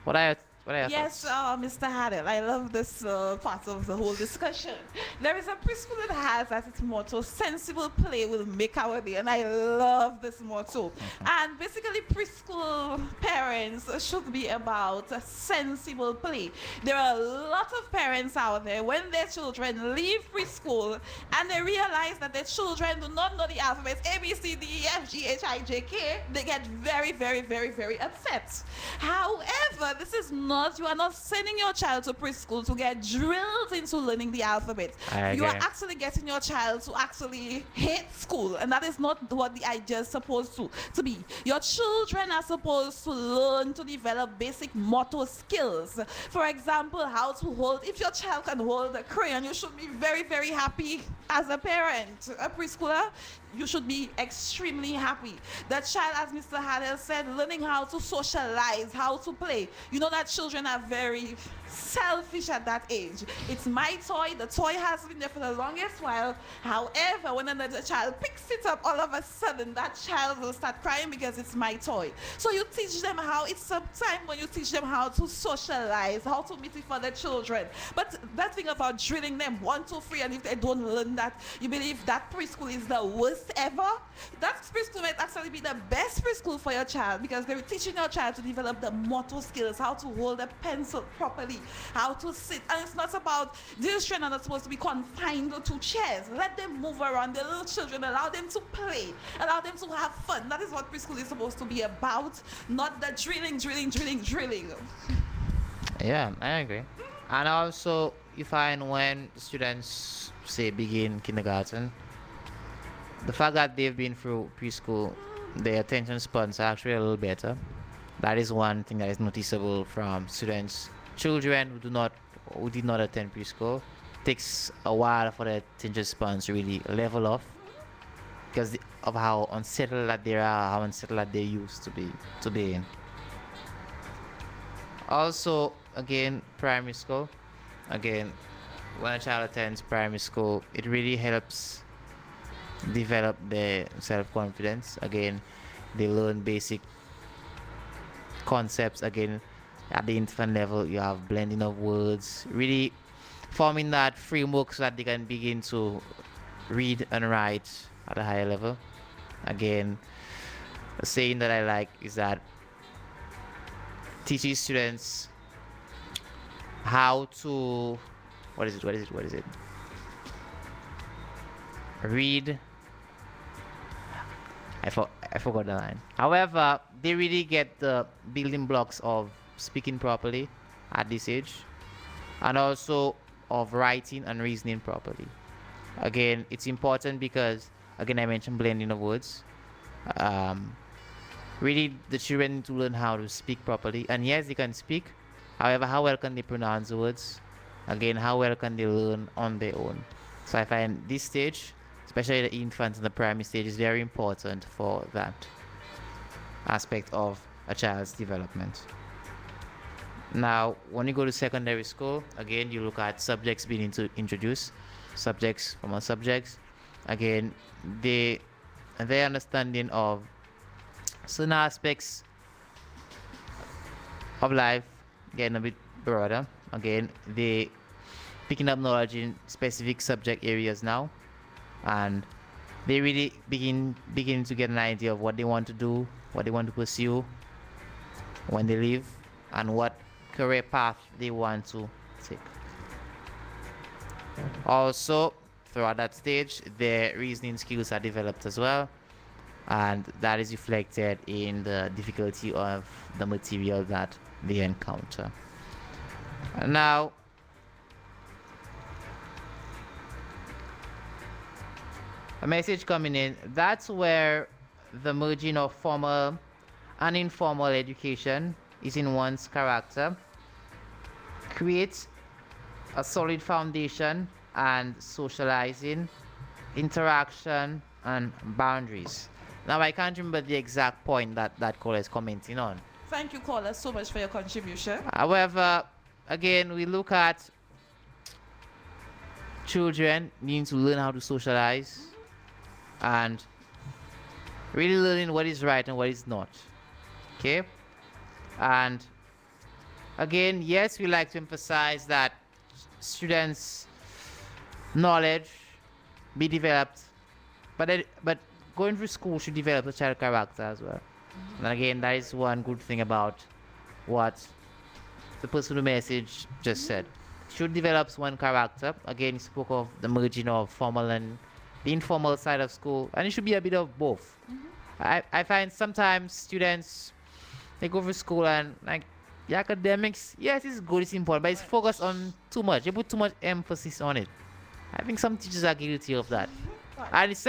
What are your Yes, thoughts? Mr. Hardel, I love this part of the whole discussion. There is a preschool that has as its motto, sensible play will make our day, and I love this motto. And basically, preschool parents should be about a sensible play. There are a lot of parents out there, when their children leave preschool and they realize that their children do not know the alphabet A, B, C, D, E, F, G, H, I, J, K, they get very, very, very, very upset. However, this is not, you are not sending your child to preschool to get drilled into learning the alphabet. I You are agree. actually getting your child to actually hate school, and that is not what the idea is supposed to be. Your children are supposed to learn to develop basic motor skills. For example, how to hold, if your child can hold a crayon, you should be very, very happy as a parent. A preschooler, you should be extremely happy. That child, as Mr. Hardel said, learning how to socialize, how to play. You know that children are very selfish at that age. It's my toy. The toy has been there for the longest while. However, when another child picks it up, all of a sudden that child will start crying because it's my toy. So you teach them how, it's a time when you teach them how to socialize, how to meet with other children. But that thing about drilling them 1, 2, 3, and if they don't learn that, you believe that preschool is the worst ever? That preschool might actually be the best preschool for your child, because they're teaching your child to develop the motor skills, how to hold a pencil properly, how to sit. And it's not about, these children are not supposed to be confined to chairs. Let them move around. The little children, allow them to play, allow them to have fun. That is what preschool is supposed to be about, not the drilling. Yeah, I agree. And also, you find when students say begin kindergarten, the fact that they've been through preschool, their attention spans are actually a little better. That is one thing that is noticeable from students. Children who did not attend preschool, takes a while for their attention spans to really level off because of how unsettled that they are, how unsettled that they used to be in. Also, again, primary school. Again, when a child attends primary school, it really helps develop their self-confidence. Again, they learn basic concepts. Again, at the infant level, you have blending of words, really forming that framework so that they can begin to read and write at a higher level. Again, a saying that I like is that teaching students how to, what is it, read. I forgot the line. However, they really get the building blocks of speaking properly at this age, and also of writing and reasoning properly. Again, it's important because, again, I mentioned blending of words. Um, Really, the children need to learn how to speak properly. And yes, they can speak. However, how well can they pronounce the words? Again, how well can they learn on their own? So I find this stage, especially the infant and the primary stage, is very important for that aspect of a child's development. Now, when you go to secondary school, again, you look at subjects being introduced, subjects from our subjects. Again, they their understanding of certain aspects of life getting a bit broader. Again, they picking up knowledge in specific subject areas now. and they really begin to get an idea of what they want to do, what they want to pursue when they leave, and what career path they want to take. Also, throughout that stage, their reasoning skills are developed as well, and that is reflected in the difficulty of the material that they encounter. Now, a message coming in, that's where the merging of formal and informal education is in one's character, creates a solid foundation and socializing, interaction, and boundaries. Now, I can't remember the exact point that caller is commenting on. Thank you, caller, so much for your contribution. However, again, we look at children needing to learn how to socialize and really learning what is right and what is not. Okay? And again, yes, we like to emphasize that students' knowledge be developed, but going through school should develop a child character as well. And again, that is one good thing about what the person who message just said. Should develop one character. Again, he spoke of the merging of formal and the informal side of school, and it should be a bit of both. I find sometimes students, they go through school and like the academics, yes, it's good, it's important, but it's focused on too much. They put too much emphasis on it. I think some teachers are guilty of that. And it's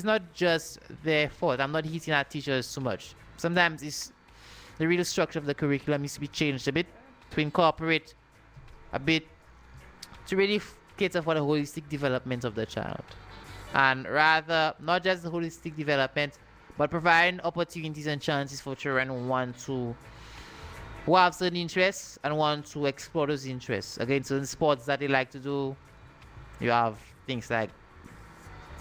not just their fault. I'm not hitting at teachers too much. Sometimes it's the real structure of the curriculum needs to be changed a bit to incorporate a bit to really cater for the holistic development of the child. And rather, not just the holistic development, but providing opportunities and chances for children who have certain interests and want to explore those interests. Again, certain sports that they like to do. You have things like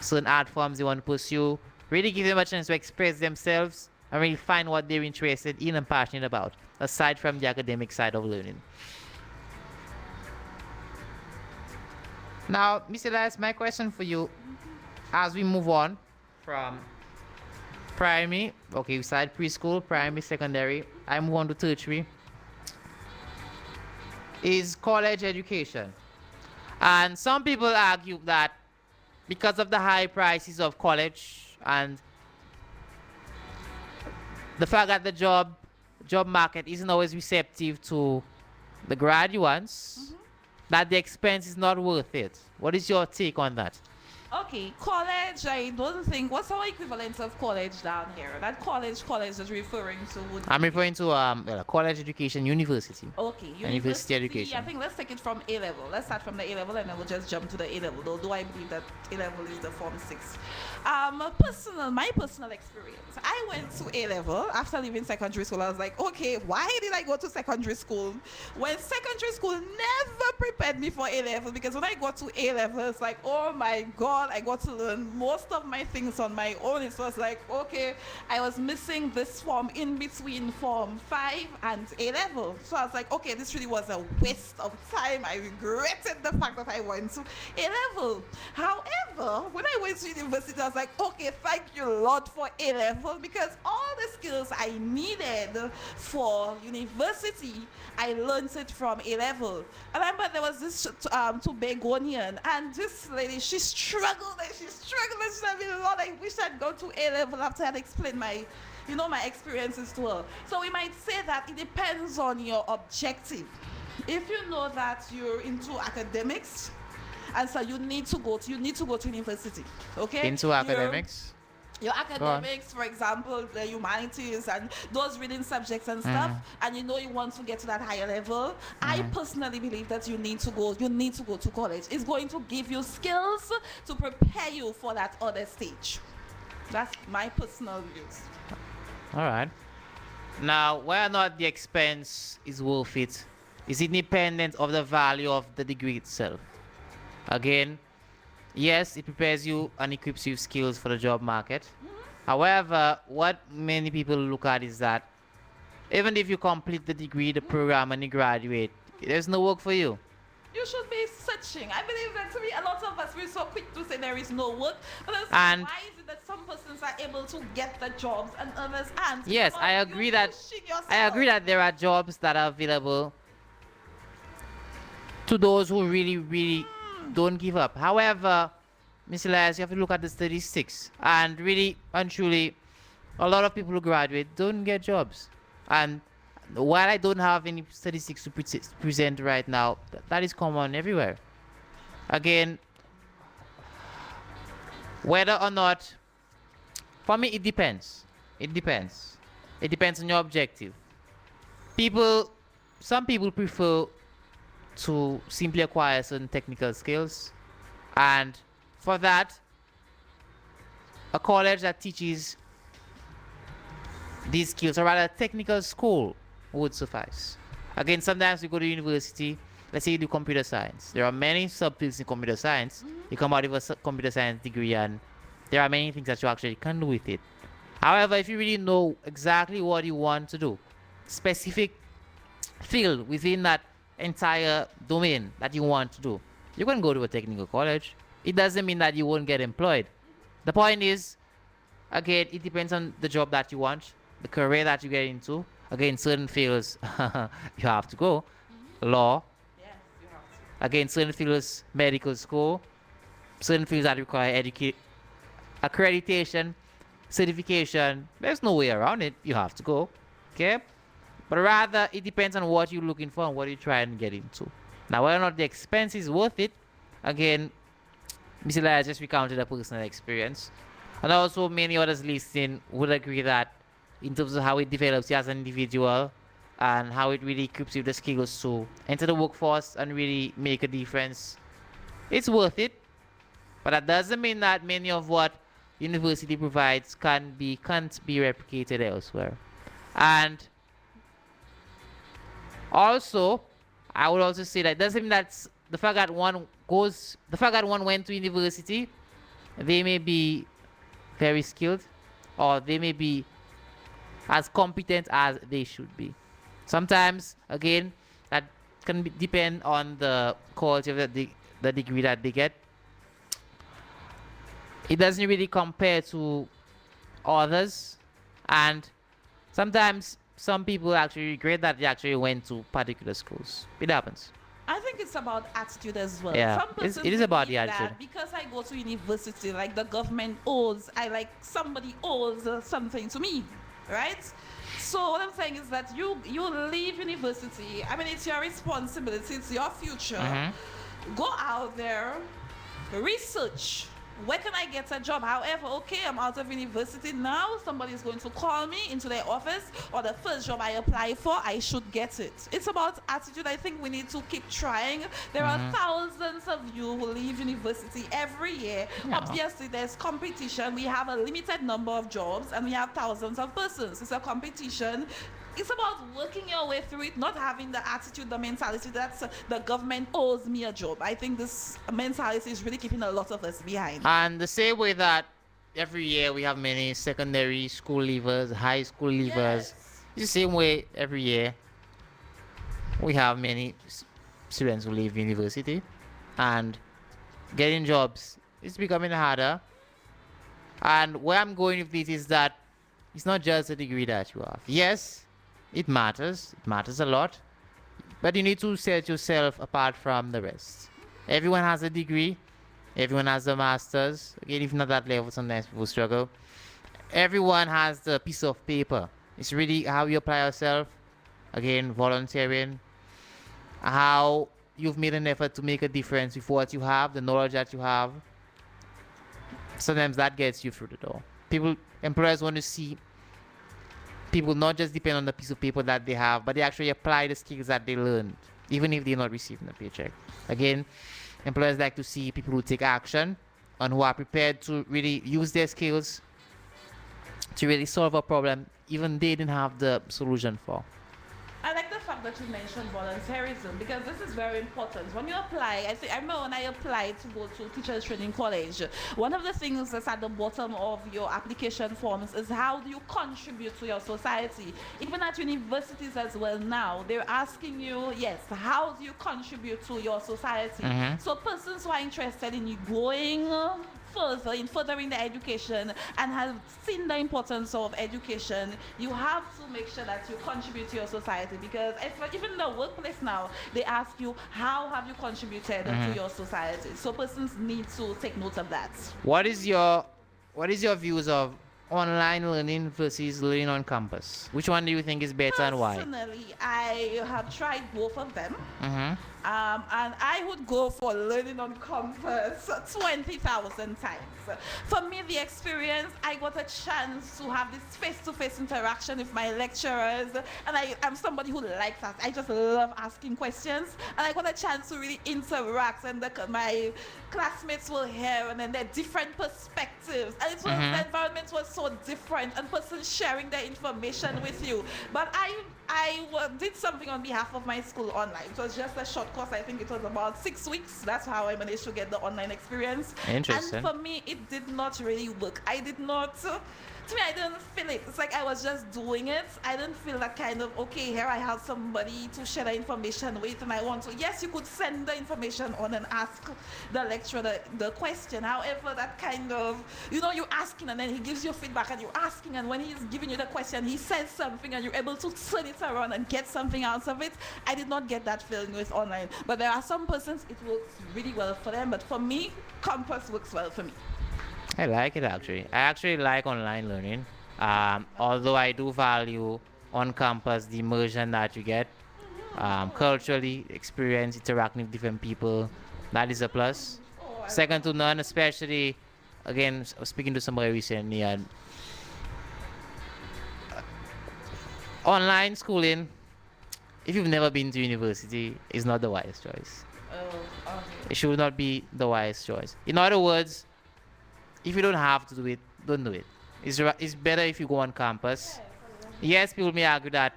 certain art forms they want to pursue. Really give them a chance to express themselves and really find what they're interested in and passionate about, aside from the academic side of learning. Now, Mr. Elias, my question for you, as we move on from primary, okay, we started preschool, primary, secondary, I move on to tertiary, is college education. And some people argue that because of the high prices of college and the fact that the job market isn't always receptive to the graduates, that the expense is not worth it. What is your take on that? Okay, college, I don't think, what's our equivalent of college down here? That college is referring to would I'm referring to college education, university. Okay, University education. I think let's take it from A level. Let's start from the A level and then we'll just jump to the A level. Although I believe that A level is the form 6. My personal experience. I went to A level after leaving secondary school. I was like, okay, why did I go to secondary school when secondary school never prepared me for A level? Because when I got to A level, it's like, oh my God, I got to learn most of my things on my own. It was like, okay, I was missing this form in between form 5 and A level. So I was like, okay, this really was a waste of time. I regretted the fact that I went to A level. However, when I went to university, I was like, okay, thank you, Lord, for A level, because all the skills I needed for university, I learned it from A level. I remember there was this Tobagonian, and this lady, she struggled and she struggled. She said, Lord, I wish I'd gone to A level after I'd explained my experiences to her. So we might say that it depends on your objective. If you know that you're into academics, and so you need to go to university, okay? Into academics? Your academics, for example, the humanities and those reading subjects and stuff, and you know you want to get to that higher level, I personally believe that you need to go to college. It's going to give you skills to prepare you for that other stage. That's my personal views. All right. Now, whether or not the expense is worth it is independent of the value of the degree itself. Again, yes, it prepares you and equips you with skills for the job market. However, what many people look at is that even if you complete the degree, the program, and you graduate, there's no work for you. You should be searching. I believe that to me, a lot of us, we're so quick to say there is no work. But I'm saying, And why is it that some persons are able to get the jobs and others aren't? It's yes, about you pushing I yourself. agree that there are jobs that are available to those who really, really don't give up. However, Mr. Elias, you have to look at the statistics, and really and truly, a lot of people who graduate don't get jobs. And while I don't have any statistics to present right now, that is common everywhere. Again, whether or not, for me, it depends. It depends. It depends on your objective. People, some people prefer to simply acquire certain technical skills, and for that, a college that teaches these skills, or rather, a technical school, would suffice. Again, sometimes you go to university, let's say you do computer science. There are many subfields in computer science. You come out with a computer science degree, and there are many things that you actually can do with it. However, if you really know exactly what you want to do, specific field within that entire domain that you want to do, you can go to a technical college. It doesn't mean that you won't get employed. The point is, again, it depends on the job that you want, the career that you get into. Again, certain fields you have to go. Law. Yes, you have to. Again, certain fields, medical school. Certain fields that require accreditation, certification. There's no way around it. You have to go. Okay? But rather, it depends on what you're looking for and what you're trying to get into. Now, whether or not the expense is worth it, again, Mr. Elias just recounted a personal experience. And also, many others listening would agree that in terms of how it develops you as an individual and how it really equips you with the skills to enter the workforce and really make a difference, it's worth it. But that doesn't mean that many of what university provides can't be replicated elsewhere. And also, I would also say that doesn't mean that the fact that one went to university, they may be very skilled, or they may be as competent as they should be. Sometimes, again, that can depend on the quality of the degree that they get. It doesn't really compare to others, and sometimes some people actually regret that they actually went to particular schools. It happens. I think it's about attitude as well. Yeah, Some persons it is about the believe attitude. that because I go to university, like the government owes, somebody owes something to me, right? So what I'm saying is that you leave university. I mean, it's your responsibility. It's your future. Go out there, research. Where can I get a job? However, okay, I'm out of university now. Somebody is going to call me into their office, or the first job I apply for, I should get it. It's about attitude. I think we need to keep trying. There are thousands of you who leave university every year. Yeah. Obviously, there's competition. We have a limited number of jobs, and we have thousands of persons. It's a competition. It's about working your way through it, not having the attitude, the mentality that the government owes me a job. I think this mentality is really keeping a lot of us behind. And the same way that every year we have many secondary school leavers, high school leavers, Yes. it's the same way every year we have many students who leave university, and getting jobs is becoming harder. And where I'm going with this is that it's not just a degree that you have. Yes, it matters a lot, but you need to set yourself apart from the rest. Everyone has a degree, everyone has a master's. Again, if not that level, sometimes people struggle. Everyone has the piece of paper. It's really how you apply yourself. Again, volunteering, how you've made an effort to make a difference with what you have, the knowledge that you have. Sometimes that gets you through the door. Employers want to see people not just depend on the piece of paper that they have, but they actually apply the skills that they learned, even if they're not receiving a paycheck. Again, employers like to see people who take action and who are prepared to really use their skills to really solve a problem even they didn't have the solution for. I like the fact fact that you mentioned volunteerism because this is very important. When you apply, I remember when I applied to go to teachers training college, one of the things that's at the bottom of your application forms is how do you contribute to your society. Even at universities as well now, they're asking you, yes, how do you contribute to your society? Mm-hmm. So persons who are interested in going further in furthering their education and have seen the importance of education, you have to make sure that you contribute to your society because even in the workplace now, they ask you, how have you contributed to your society? So persons need to take note of that. What is your views of online learning versus learning on campus? Which one do you think is better and why? Personally, I have tried both of them. Mm-hmm. And I would go for learning on campus 20,000 times. For me, the experience, I got a chance to have this face-to-face interaction with my lecturers, and I'm somebody who likes that. I just love asking questions, and I got a chance to really interact, and my classmates will hear, and then their different perspectives, and the environment was so different, and persons sharing their information with you. But I did something on behalf of my school online. It was just a short course. I think it was about 6 weeks. That's how I managed to get the online experience. Interesting. And for me, it did not really work. I did not. To me, I didn't feel it. It's like I was just doing it. I didn't feel that kind of, okay, here I have somebody to share the information with, and I want to. Yes, you could send the information on and ask the lecturer the question. However, that kind of, you're asking, and then he gives you feedback, and you're asking, and when he's giving you the question, he says something, and you're able to turn it around and get something out of it. I did not get that feeling with online. But there are some persons, it works really well for them. But for me, campus works well for me. I like it actually. I actually like online learning. Although I do value on campus the immersion that you get, culturally experience interacting with different people. That is a plus. Second to none, especially again, I was speaking to somebody recently and online schooling, if you've never been to university, is not the wisest choice. Oh, okay. It should not be the wisest choice. In other words, if you don't have to do it, don't do it. It's better if you go on campus. Yes, people may argue that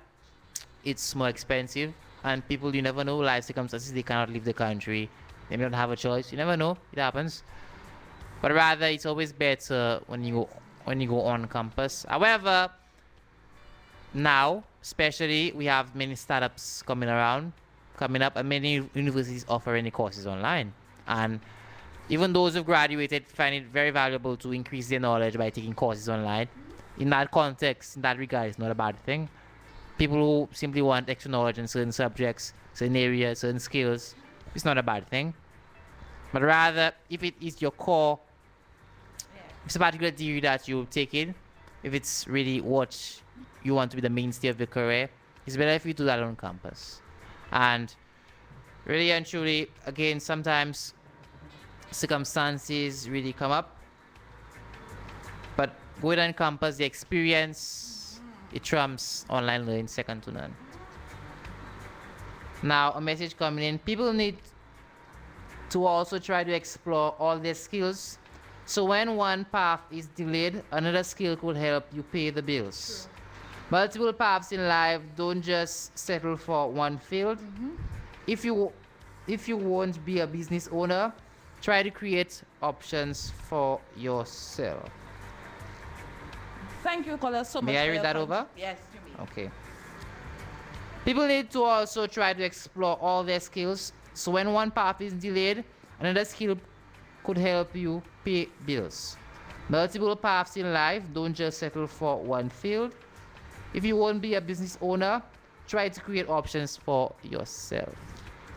it's more expensive, and people, you never know, life circumstances, they cannot leave the country. They may not have a choice. You never know. It happens. But rather, it's always better when you go on campus. However, now, especially, we have many startups coming up, and many universities offer any courses online. And even those who've graduated find it very valuable to increase their knowledge by taking courses online. In that context, in that regard, it's not a bad thing. People who simply want extra knowledge in certain subjects, certain areas, certain skills, it's not a bad thing. But rather, if it is your core, if it's a particular degree that you take in, if it's really what you want to be the mainstay of your career, it's better if you do that on campus. And really and truly, again, sometimes circumstances really come up, but going on campus, the experience, it trumps online learning second to none. Now, a message coming in, people need to also try to explore all their skills, so when one path is delayed, another skill could help you pay the bills. True. Multiple paths in life, don't just settle for one field. If you won't be a business owner, try to create options for yourself. Thank you, Kola, so much. May I read that over? Yes, you may. Okay. People need to also try to explore all their skills, so when one path is delayed, another skill could help you pay bills. Multiple paths in life, don't just settle for one field. If you won't be a business owner, try to create options for yourself.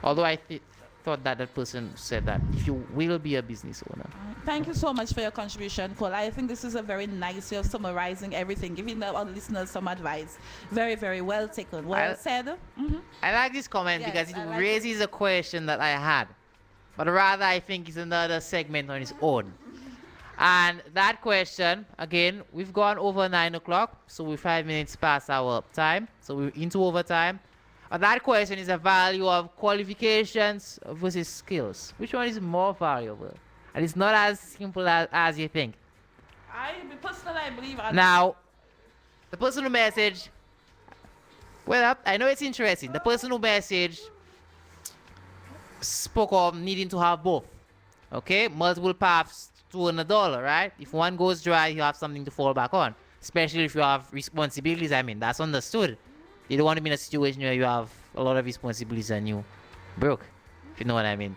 Although I thought that person said that if you will be a business owner. Thank you so much for your contribution, Kola. I think this is a very nice way of summarizing everything, giving our listeners some advice. Very, very well taken. Well said. I like this comment because it raises a question that I had, but rather I think it's another segment on its own. And that question, again, we've gone over 9 o'clock, so we're 5 minutes past our time, so we're into overtime. And that question is the value of qualifications versus skills. Which one is more valuable? And it's not as simple as you think. I believe. Now, the person who messaged Well, I know it's interesting. The person who messaged spoke of needing to have both. Okay, multiple paths to earn a dollar, right? If one goes dry, you have something to fall back on. Especially if you have responsibilities. I mean, that's understood. You don't want to be in a situation where you have a lot of responsibilities and you broke, if you know what I mean.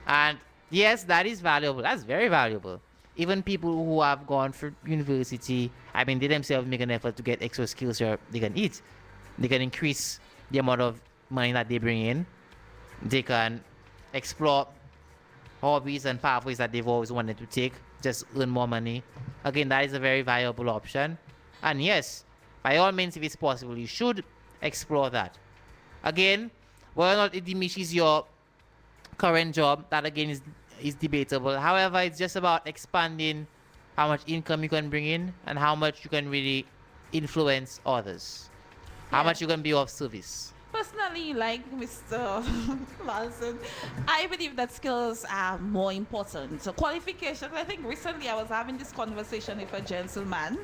And yes, that is valuable. That's very valuable. Even people who have gone for university, I mean, they themselves make an effort to get extra skills where they can eat. They can increase the amount of money that they bring in. They can explore hobbies and pathways that they've always wanted to take, just earn more money. Again, that is a very viable option. And yes, by all means, if it's possible, you should explore that. Again, whether or not it diminishes your current job, that again is debatable. However, it's just about expanding how much income you can bring in and how much you can really influence others. How Yeah. much you can be of service. Personally, like Mr. Lawson, I believe that skills are more important. So qualifications, I think recently I was having this conversation with a gentleman,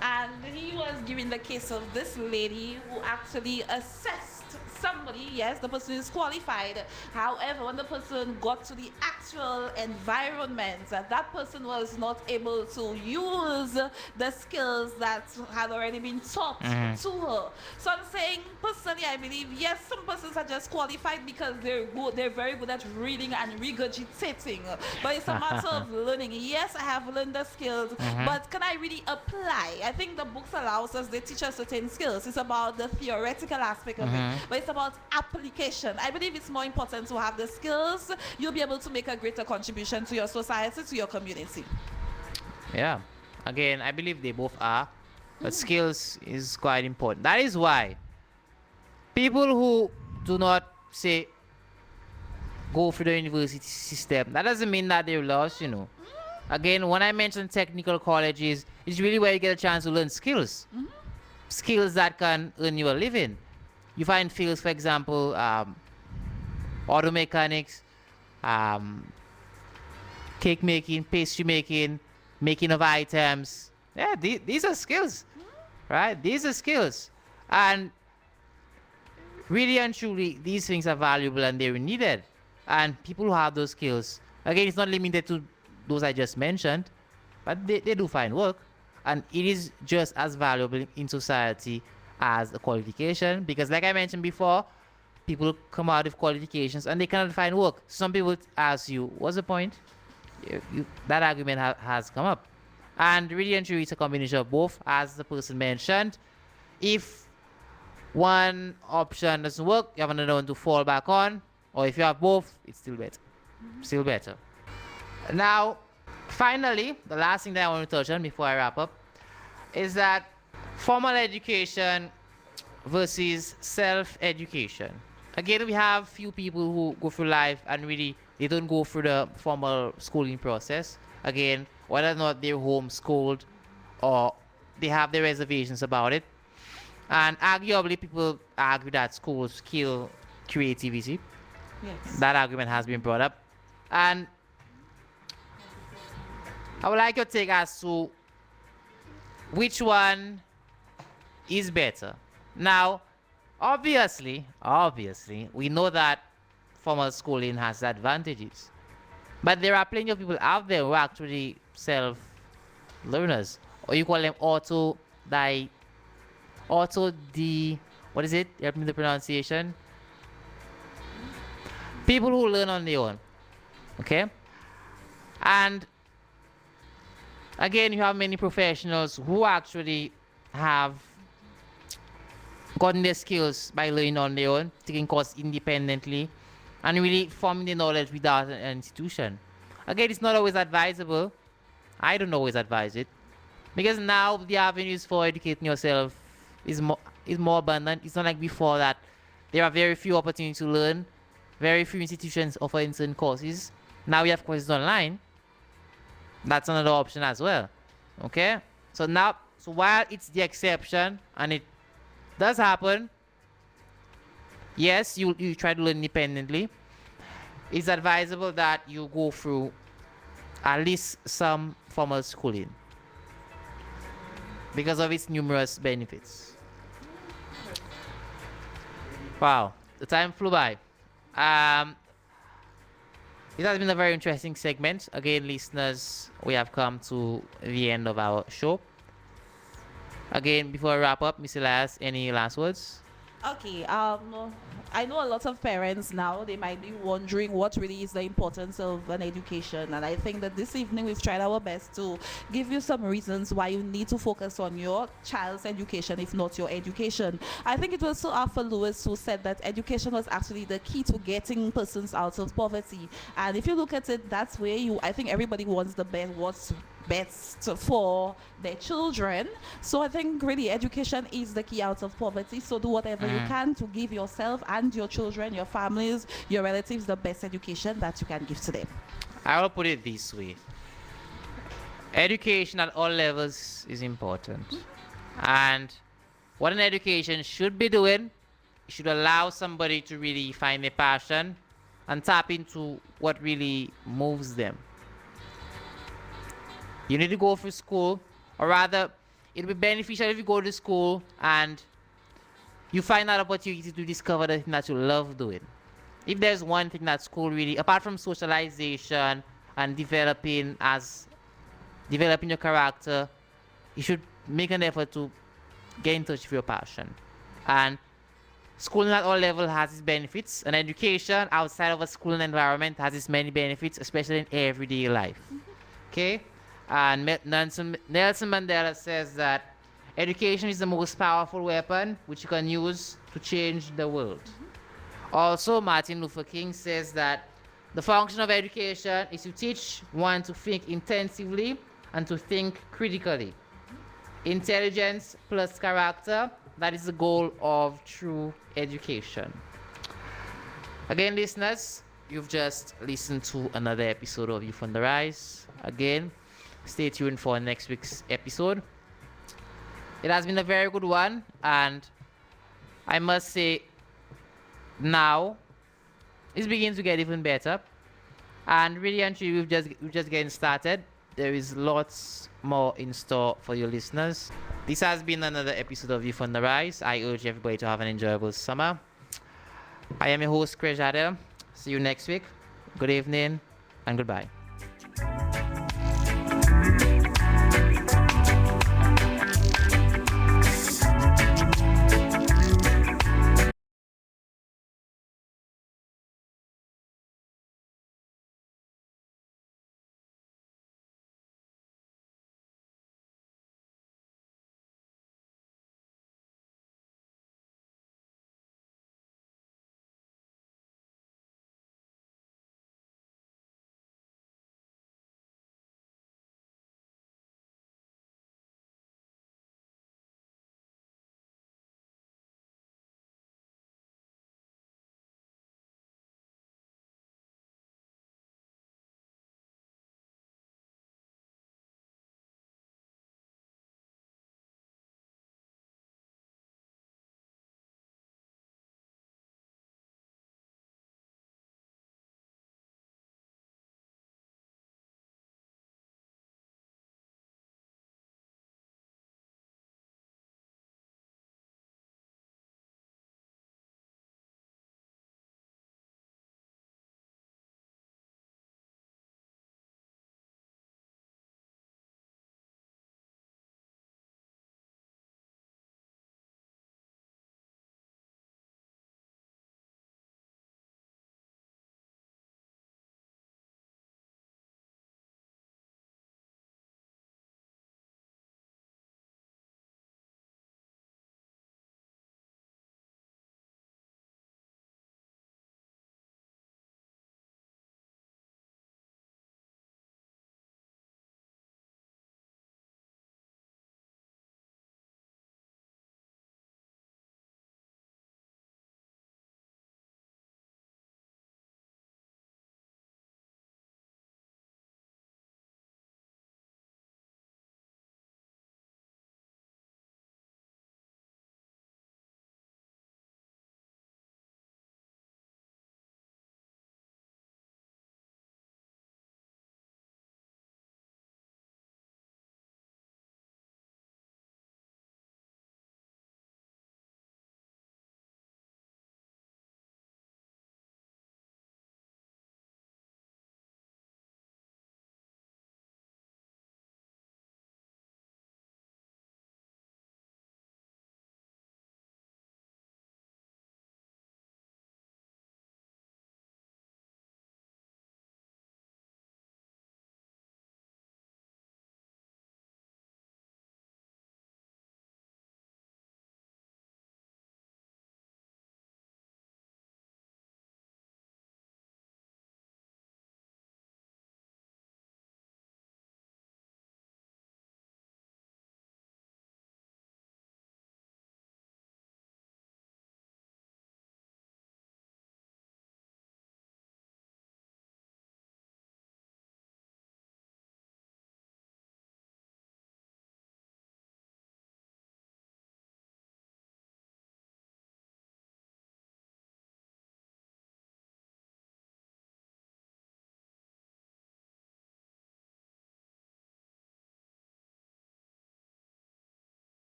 and he was giving the case of this lady who actually assessed somebody. Yes, the person is qualified. However, when the person got to the actual environment, that person was not able to use the skills that had already been taught to her. So I'm saying, personally, I believe yes, some persons are just qualified because they're good, they're very good at reading and regurgitating. But it's a matter of learning. Yes, I have learned the skills, but can I really apply? I think the books allows us, they teach us certain skills. It's about the theoretical aspect of it, but it's about application. I believe it's more important to have the skills. You'll be able to make a greater contribution to your society, to your community. Yeah. Again, I believe they both are. But skills is quite important. That is why people who do not say go through the university system, that doesn't mean that they're lost, you know. Again, when I mention technical colleges, it's really where you get a chance to learn skills. Skills that can earn you a living. You find fields, for example, auto mechanics, um, cake making, pastry making, making of items. Yeah, these are skills, right? These are skills. And really and truly, these things are valuable and they're needed. And people who have those skills, again, it's not limited to those I just mentioned, but they do find work. And it is just as valuable in society as a qualification. Because like I mentioned before, people come out with qualifications and they cannot find work. Some people ask you, what's the point? That argument has come up. And really and truly, it's a combination of both, as the person mentioned. If one option doesn't work, you have another one to fall back on, or if you have both, it's still better. Still better. Now, finally, the last thing that I want to touch on before I wrap up is that formal education versus self-education. Again, we have few people who go through life and really they don't go through the formal schooling process. Again, whether or not they're homeschooled or they have their reservations about it. And arguably, people argue that schools kill creativity. Yes. That argument has been brought up. And I would like your take as to which one is better. Now, obviously, we know that formal schooling has advantages. But there are plenty of people out there who are actually self-learners. Or you call them what is it? Help me the pronunciation. People who learn on their own. Okay? And again, you have many professionals who actually have gotten their skills by learning on their own, taking courses independently, and really forming the knowledge without an institution. Again, it's not always advisable. I don't always advise it. Because now the avenues for educating yourself is more abundant. It's not like before that there are very few opportunities to learn. Very few institutions offer certain courses. Now we have courses online. That's another option as well. Okay? So while it's the exception and it does happen, yes, you try to learn independently. It's advisable that you go through at least some formal schooling because of its numerous benefits. Wow, the time flew by. Um, it has been a very interesting segment. Again, listeners, we have come to the end of our show. Again, before I wrap up, Miss Elias, any last words? Okay, I know a lot of parents now, they might be wondering what really is the importance of an education. And I think that this evening we've tried our best to give you some reasons why you need to focus on your child's education, if not your education. I think it was Sir Arthur Lewis who said that education was actually the key to getting persons out of poverty. And if you look at it, that's where I think everybody wants the best, what's best for their children. So I think really education is the key out of poverty. So do whatever you can to give yourself and your children, your families, your relatives the best education that you can give to them. I will put it this way. Education at all levels is important. And what an education should be doing, it should allow somebody to really find their passion and tap into what really moves them. You need to go through school, or rather, it'll be beneficial if you go to school and you find that opportunity to discover the thing that you love doing. If there's one thing that school really, apart from socialization and developing your character, you should make an effort to get in touch with your passion. And schooling at all levels has its benefits, and education outside of a schooling environment has its many benefits, especially in everyday life. Okay? And Nelson Mandela says that education is the most powerful weapon which you can use to change the world. Also, Martin Luther King says that the function of education is to teach one to think intensively and to think critically. Intelligence plus character, that is the goal of true education. Again, listeners, you've just listened to another episode of Youth on the Rise. Again, stay tuned for next week's episode. It has been a very good one, and I must say now it's beginning to get even better. And really and truly, we're just getting started. There is lots more in store for your listeners. This has been another episode of Youth on the Rise. I urge everybody to have an enjoyable summer. I am your host, Craige. See you next week. Good evening and goodbye.